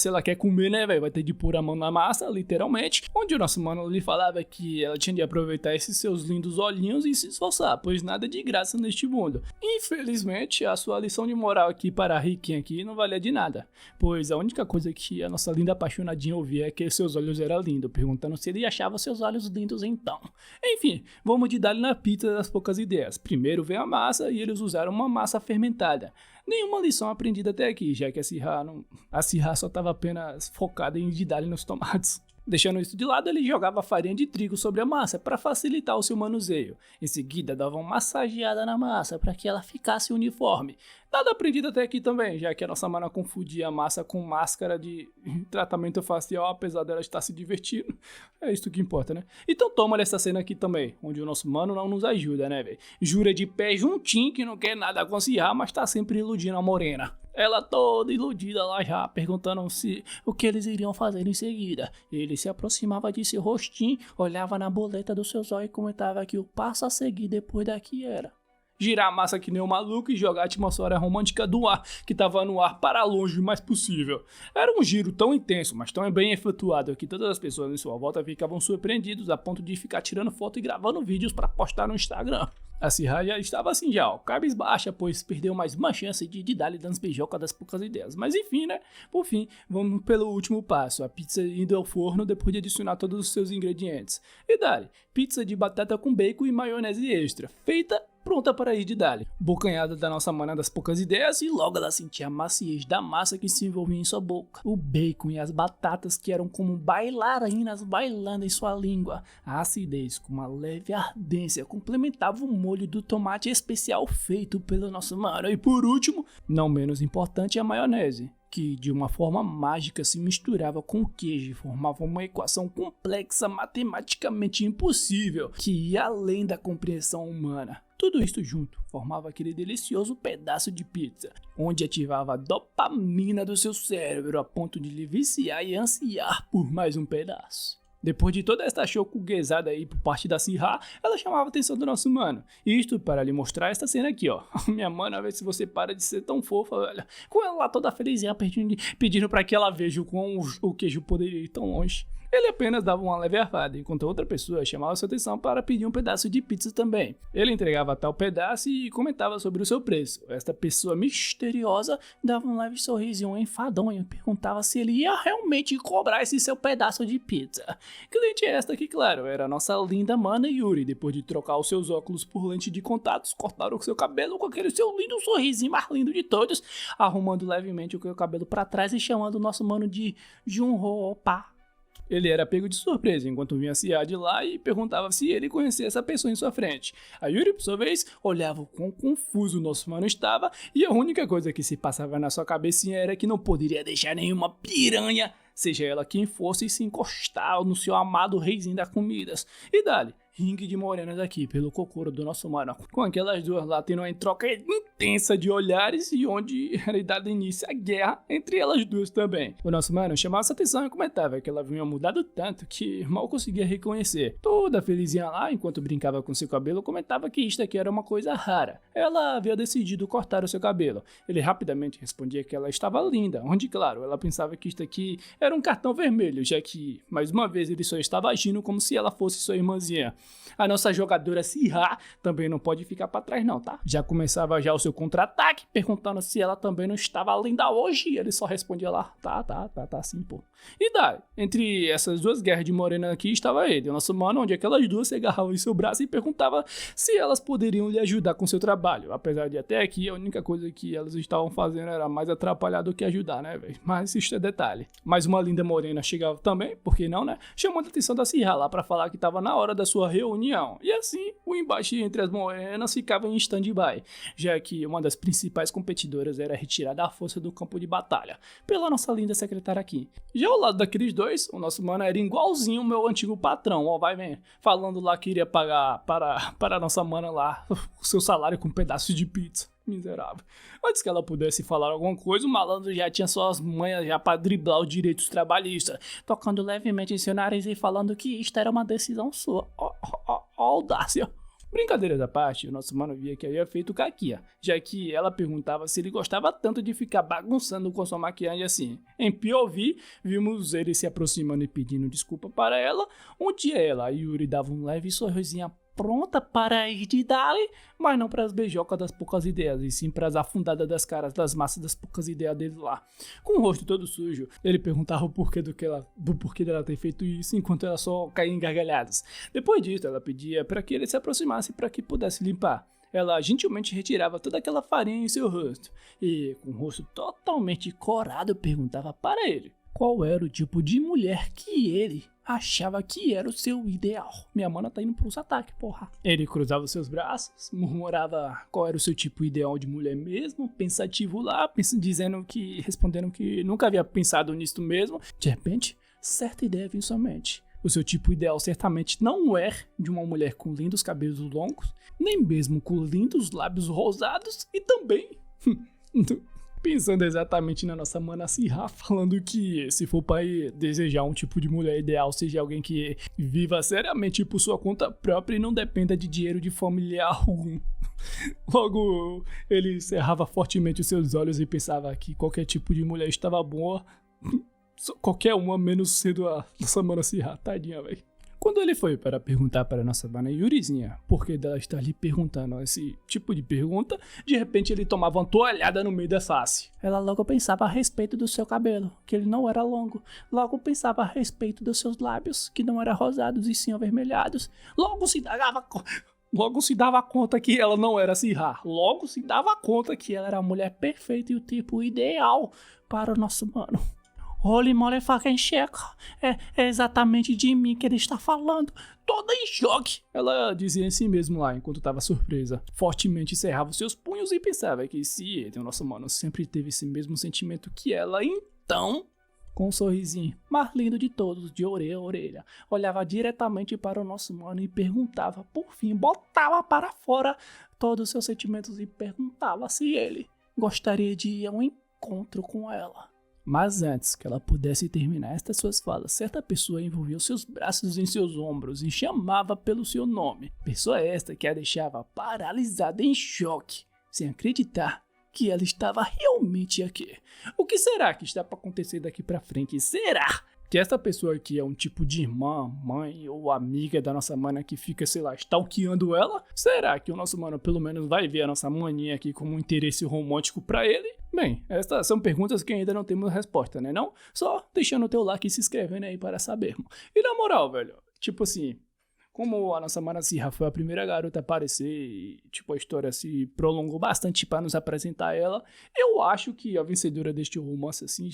Speaker 2: ela quer comer, né, velho, vai ter de pôr a mão na massa, literalmente. Onde o nosso mano lhe falava que ela tinha de aproveitar esses seus lindos olhinhos e se esforçar, pois nada é de graça neste mundo. Infelizmente, a sua lição de moral aqui para a riquinha aqui não valia de nada, pois a única coisa que a nossa linda apaixonadinha ouvia é que seus olhos eram lindos, perguntando se ele achava seus olhos lindos então. Enfim, vamos de dar-lhe na pizza das poucas ideias. Primeiro vem a massa e eles usaram uma massa fermentada. Nenhuma lição aprendida até aqui, já que a Sihá só estava apenas focada em dar-lhe nos tomates. Deixando isso de lado, ele jogava farinha de trigo sobre a massa para facilitar o seu manuseio. Em seguida, dava uma massageada na massa para que ela ficasse uniforme. Nada aprendido até aqui também, já que a nossa mana confundia a massa com máscara de tratamento facial, apesar dela estar se divertindo. É isso que importa, né? Então toma essa cena aqui também, onde o nosso mano não nos ajuda, né, velho? Jura de pé juntinho que não quer nada com a Sihá, mas tá sempre iludindo a morena. Ela toda iludida lá já, perguntando se o que eles iriam fazer em seguida. Ele se aproximava de seu rostinho, olhava na boleta do seu zóio e comentava que o passo a seguir depois daqui era girar a massa que nem um maluco e jogar a atmosfera romântica do ar que tava no ar para longe o mais possível. Era um giro tão intenso, mas tão bem efetuado que todas as pessoas em sua volta ficavam surpreendidos a ponto de ficar tirando foto e gravando vídeos para postar no Instagram. A Sihá já estava assim já, cabisbaixa, pois perdeu mais uma chance de dar-lhe das beijocas das poucas ideias. Mas enfim, né? Por fim, vamos pelo último passo, a pizza indo ao forno depois de adicionar todos os seus ingredientes. E dali, pizza de batata com bacon e maionese extra, feita pronta para ir de dali. Bocanhada da nossa mana das poucas ideias e logo ela sentia a maciez da massa que se envolvia em sua boca. O bacon e as batatas que eram como bailarinas bailando em sua língua. A acidez com uma leve ardência complementava o molho do tomate especial feito pelo nosso mano. E por último, não menos importante, a maionese, que de uma forma mágica se misturava com o queijo e formava uma equação complexa, matematicamente impossível, que ia além da compreensão humana. Tudo isso junto formava aquele delicioso pedaço de pizza, onde ativava a dopamina do seu cérebro a ponto de lhe viciar e ansiar por mais um pedaço. Depois de toda esta chocuguezada aí por parte da Sihá, ela chamava a atenção do nosso mano. Isto para lhe mostrar esta cena aqui, ó. Minha mana, vê se você para de ser tão fofa, velho. Com ela lá toda felizinha, pedindo para que ela veja o quão o queijo poderia ir tão longe. Ele apenas dava uma leve arfada, enquanto outra pessoa chamava sua atenção para pedir um pedaço de pizza também. Ele entregava tal pedaço e comentava sobre o seu preço. Esta pessoa misteriosa dava um leve sorrisinho enfadonho e perguntava se ele ia realmente cobrar esse seu pedaço de pizza. Cliente esta que, claro, era a nossa linda mana Yuri. Depois de trocar os seus óculos por lente de contatos, cortaram o seu cabelo com aquele seu lindo sorrisinho mais lindo de todos, arrumando levemente o seu cabelo para trás e chamando o nosso mano de Junho Opa. Ele era pego de surpresa enquanto vinha Sihá de lá e perguntava se ele conhecia essa pessoa em sua frente. A Yuri, por sua vez, olhava o quão confuso o nosso mano estava e a única coisa que se passava na sua cabecinha era que não poderia deixar nenhuma piranha, seja ela quem fosse, se encostar no seu amado reizinho das comidas. E dali, ringue de morenas aqui pelo cocoro do nosso mano, com aquelas duas lá tendo uma troca intensa de olhares e onde era dado início à guerra entre elas duas também. O nosso mano chamava essa atenção e comentava que ela vinha mudado tanto que mal conseguia reconhecer. Toda felizinha lá, enquanto brincava com seu cabelo, comentava que isto aqui era uma coisa rara. Ela havia decidido cortar o seu cabelo. Ele rapidamente respondia que ela estava linda, onde, claro, ela pensava que isto aqui era um cartão vermelho, já que, mais uma vez, ele só estava agindo como se ela fosse sua irmãzinha. A nossa jogadora Sihá também não pode ficar pra trás não, tá? Já começava já o seu contra-ataque, perguntando se ela também não estava linda hoje, e ele só respondia lá, tá sim, pô. E daí, entre essas duas guerras de morena aqui, estava ele, o nosso mano, onde aquelas duas se agarravam em seu braço e perguntava se elas poderiam lhe ajudar com seu trabalho, apesar de até aqui a única coisa que elas estavam fazendo era mais atrapalhar do que ajudar, né, velho? Mas isso é detalhe. Mais uma linda morena chegava também, por que não, né? Chamando a atenção da Sihá lá pra falar que tava na hora da sua reunião. E assim, o embate entre as morenas ficava em stand-by, já que uma das principais competidoras era retirada à força do campo de batalha, pela nossa linda secretária aqui. Já ao lado daqueles dois, o nosso mano era igualzinho o meu antigo patrão, ó, vai vem, falando lá que iria pagar para a nossa mana lá o seu salário com um pedaço de pizza. Miserável. Antes que ela pudesse falar alguma coisa, o malandro já tinha suas manhas já para driblar os direitos trabalhistas, tocando levemente em seu nariz e falando que isto era uma decisão sua. Ó, audácia. Brincadeiras à parte, o nosso mano via que havia feito caquia, já que ela perguntava se ele gostava tanto de ficar bagunçando com sua maquiagem assim. Em POV, vimos ele se aproximando e pedindo desculpa para ela, onde ela, a Yuri, dava um leve sorrisinho pronta para ir de dali, mas não para as beijocas das poucas ideias, e sim para as afundadas das caras das massas das poucas ideias dele lá. Com o rosto todo sujo, ele perguntava o porquê do porquê dela ter feito isso, enquanto ela só caía em gargalhadas. Depois disso, ela pedia para que ele se aproximasse para que pudesse limpar. Ela gentilmente retirava toda aquela farinha em seu rosto, e com o rosto totalmente corado, perguntava para ele qual era o tipo de mulher que ele achava que era o seu ideal. Minha mana tá indo pros ataques, porra. Ele cruzava os seus braços, murmurava qual era o seu tipo ideal de mulher mesmo, pensativo lá, respondendo que nunca havia pensado nisso mesmo. De repente, certa ideia veio em sua mente. O seu tipo ideal certamente não é de uma mulher com lindos cabelos longos, nem mesmo com lindos lábios rosados e também Pensando exatamente na nossa mana Sihá, falando que se for pra desejar um tipo de mulher ideal, seja alguém que viva seriamente por sua conta própria e não dependa de dinheiro de familiar algum. Logo, ele cerrava fortemente os seus olhos e pensava que qualquer tipo de mulher estava boa, qualquer uma, menos sendo a nossa mana Sihá, tadinha, velho. Quando ele foi para perguntar para nossa mana Yurizinha por que dela estar lhe perguntando esse tipo de pergunta, de repente ele tomava uma toalhada no meio da face. Ela logo pensava a respeito do seu cabelo, que ele não era longo. Logo pensava a respeito dos seus lábios, que não eram rosados e sim avermelhados. Logo se dava conta que ela não era Sihá. Logo se dava conta que ela era a mulher perfeita e o tipo ideal para o nosso mano. Holy motherfucking shit. É exatamente de mim que ele está falando. Toda em choque. Ela dizia em si mesmo lá, enquanto estava surpresa. Fortemente cerrava os seus punhos e pensava que se ele, o nosso mano, sempre teve esse mesmo sentimento que ela, então... Com um sorrisinho mais lindo de todos, de orelha a orelha, olhava diretamente para o nosso mano e perguntava, por fim, botava para fora todos os seus sentimentos e perguntava se ele gostaria de ir a um encontro com ela. Mas antes que ela pudesse terminar estas suas falas, certa pessoa envolvia os seus braços em seus ombros e chamava pelo seu nome. Pessoa esta que a deixava paralisada em choque, sem acreditar que ela estava realmente aqui. O que será que está para acontecer daqui para frente? Será que essa pessoa aqui é um tipo de irmã, mãe ou amiga da nossa mana que fica, sei lá, stalkeando ela? Será que o nosso mano pelo menos vai ver a nossa maninha aqui como um interesse romântico pra ele? Bem, estas são perguntas que ainda não temos resposta, né não? Só deixando o teu like e se inscrevendo aí para sabermos. E na moral, velho, tipo assim... Como a nossa mana Sihá foi a primeira garota a aparecer e, tipo, a história se prolongou bastante para nos apresentar ela, eu acho que a vencedora deste romance, assim,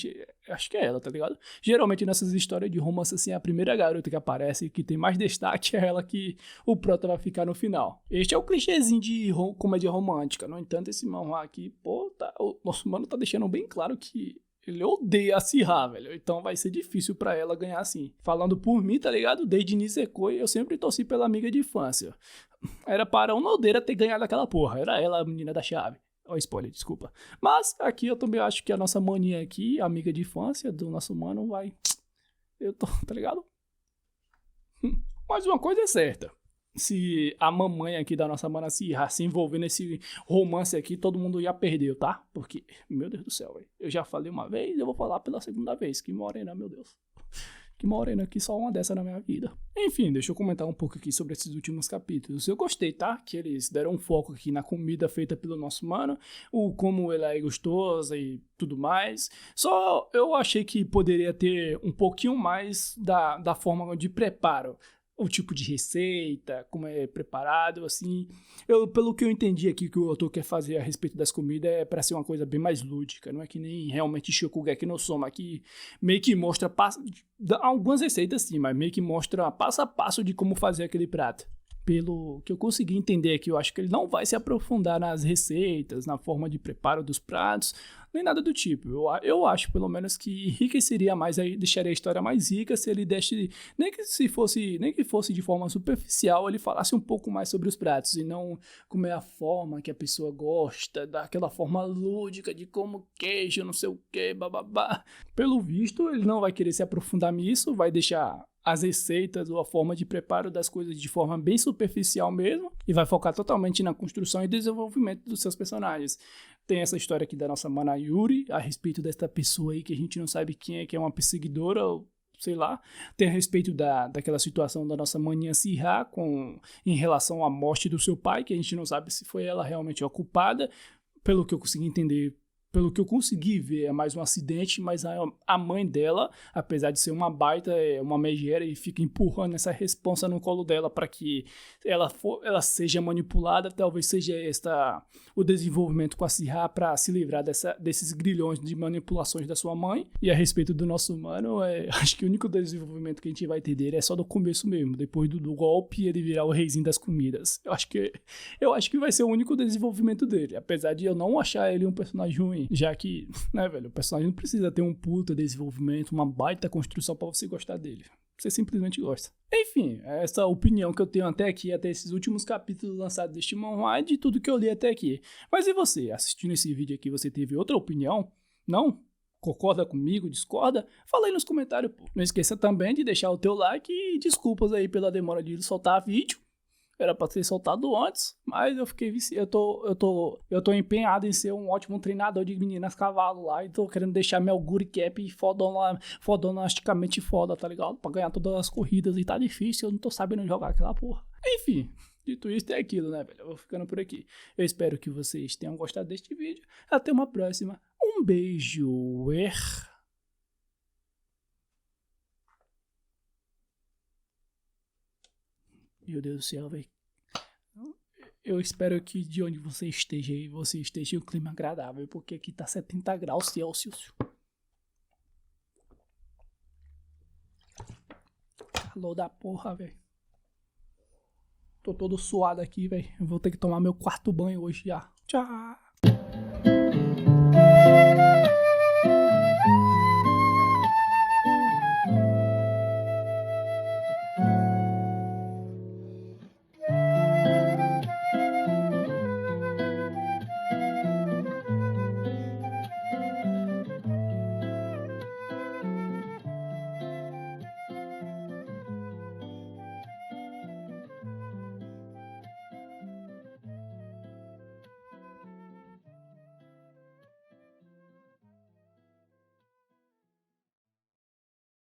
Speaker 2: acho que é ela, tá ligado? Geralmente nessas histórias de romance, assim, a primeira garota que aparece, que tem mais destaque, é ela que o prota vai ficar no final. Este é o clichêzinho de comédia romântica. No entanto, esse manhwa aqui, pô, o nosso mano tá deixando bem claro que... Ele odeia a Sihá, velho. Então vai ser difícil pra ela ganhar assim. Falando por mim, tá ligado? Desde Nisekoi, eu sempre torci pela amiga de infância. Era para uma Odeira ter ganhado aquela porra. Era ela a menina da chave. Ó, spoiler, desculpa. Mas aqui eu também acho que a nossa maninha aqui, amiga de infância do nosso mano, vai... tá ligado? Mas uma coisa é certa. Se a mamãe aqui da nossa mana Sihá se envolver nesse romance aqui, todo mundo já perdeu, tá? Porque, meu Deus do céu, véio. Eu já falei uma vez, eu vou falar pela segunda vez. Que morena, meu Deus. Que morena aqui, só uma dessa na minha vida. Enfim, deixa eu comentar um pouco aqui sobre esses últimos capítulos. Eu gostei, tá? Que eles deram um foco aqui na comida feita pelo nosso mano, o como ela é gostosa e tudo mais. Só eu achei que poderia ter um pouquinho mais da forma de preparo. O tipo de receita, como é preparado, assim. Pelo que eu entendi aqui que o autor quer fazer a respeito das comidas é para ser uma coisa bem mais lúdica, não é que nem realmente Shokugeki no Soma, que meio que mostra algumas receitas sim, mas meio que mostra passo a passo de como fazer aquele prato. Pelo que eu consegui entender aqui, eu acho que ele não vai se aprofundar nas receitas, na forma de preparo dos pratos, nem nada do tipo. Eu acho, pelo menos, que enriqueceria mais, aí deixaria a história mais rica se ele desse, nem que fosse de forma superficial, ele falasse um pouco mais sobre os pratos, e não como é a forma que a pessoa gosta, daquela forma lúdica de como queijo, não sei o que, bababá. Pelo visto, ele não vai querer se aprofundar nisso, vai deixar as receitas ou a forma de preparo das coisas de forma bem superficial mesmo, e vai focar totalmente na construção e desenvolvimento dos seus personagens. Tem essa história aqui da nossa mana Yuri, a respeito desta pessoa aí que a gente não sabe quem é, que é uma perseguidora, ou sei lá. Tem a respeito daquela situação da nossa maninha Sihá em relação à morte do seu pai, que a gente não sabe se foi ela realmente a culpada. Pelo que eu consegui entender, pelo que eu consegui ver, é mais um acidente, mas a mãe dela, apesar de ser uma baita, é uma megera e fica empurrando essa responsa no colo dela para que ela seja manipulada. Talvez seja o desenvolvimento com a Sihá para se livrar desses grilhões de manipulações da sua mãe. E a respeito do nosso mano, acho que o único desenvolvimento que a gente vai ter dele é só do começo mesmo, depois do golpe ele virar o reizinho das comidas. Eu acho que vai ser o único desenvolvimento dele, apesar de eu não achar ele um personagem ruim. Já que, né, velho, o personagem não precisa ter um puta desenvolvimento, uma baita construção pra você gostar dele. Você simplesmente gosta. Enfim, essa opinião que eu tenho até aqui, até esses últimos capítulos lançados deste manhwa, de tudo que eu li até aqui. Mas e você? Assistindo esse vídeo aqui, você teve outra opinião? Não? Concorda comigo? Discorda? Fala aí nos comentários, pô. Não esqueça também de deixar o teu like e desculpas aí pela demora de soltar vídeo. Era pra ter soltado antes, mas eu fiquei viciado. Eu tô empenhado em ser um ótimo treinador de meninas cavalo lá. E tô querendo deixar meu Guri Cap fodonasticamente foda, tá ligado? Pra ganhar todas as corridas. E tá difícil, eu não tô sabendo jogar aquela porra. Enfim, dito isso, é aquilo, né, velho? Eu vou ficando por aqui. Eu espero que vocês tenham gostado deste vídeo. Até uma próxima. Um beijo. Meu Deus do céu, velho. Eu espero que de onde você esteja aí, você esteja em um clima agradável, porque aqui tá 70 graus Celsius. Calor da porra, velho. Tô todo suado aqui, velho. Eu vou ter que tomar meu quarto banho hoje já. Tchau.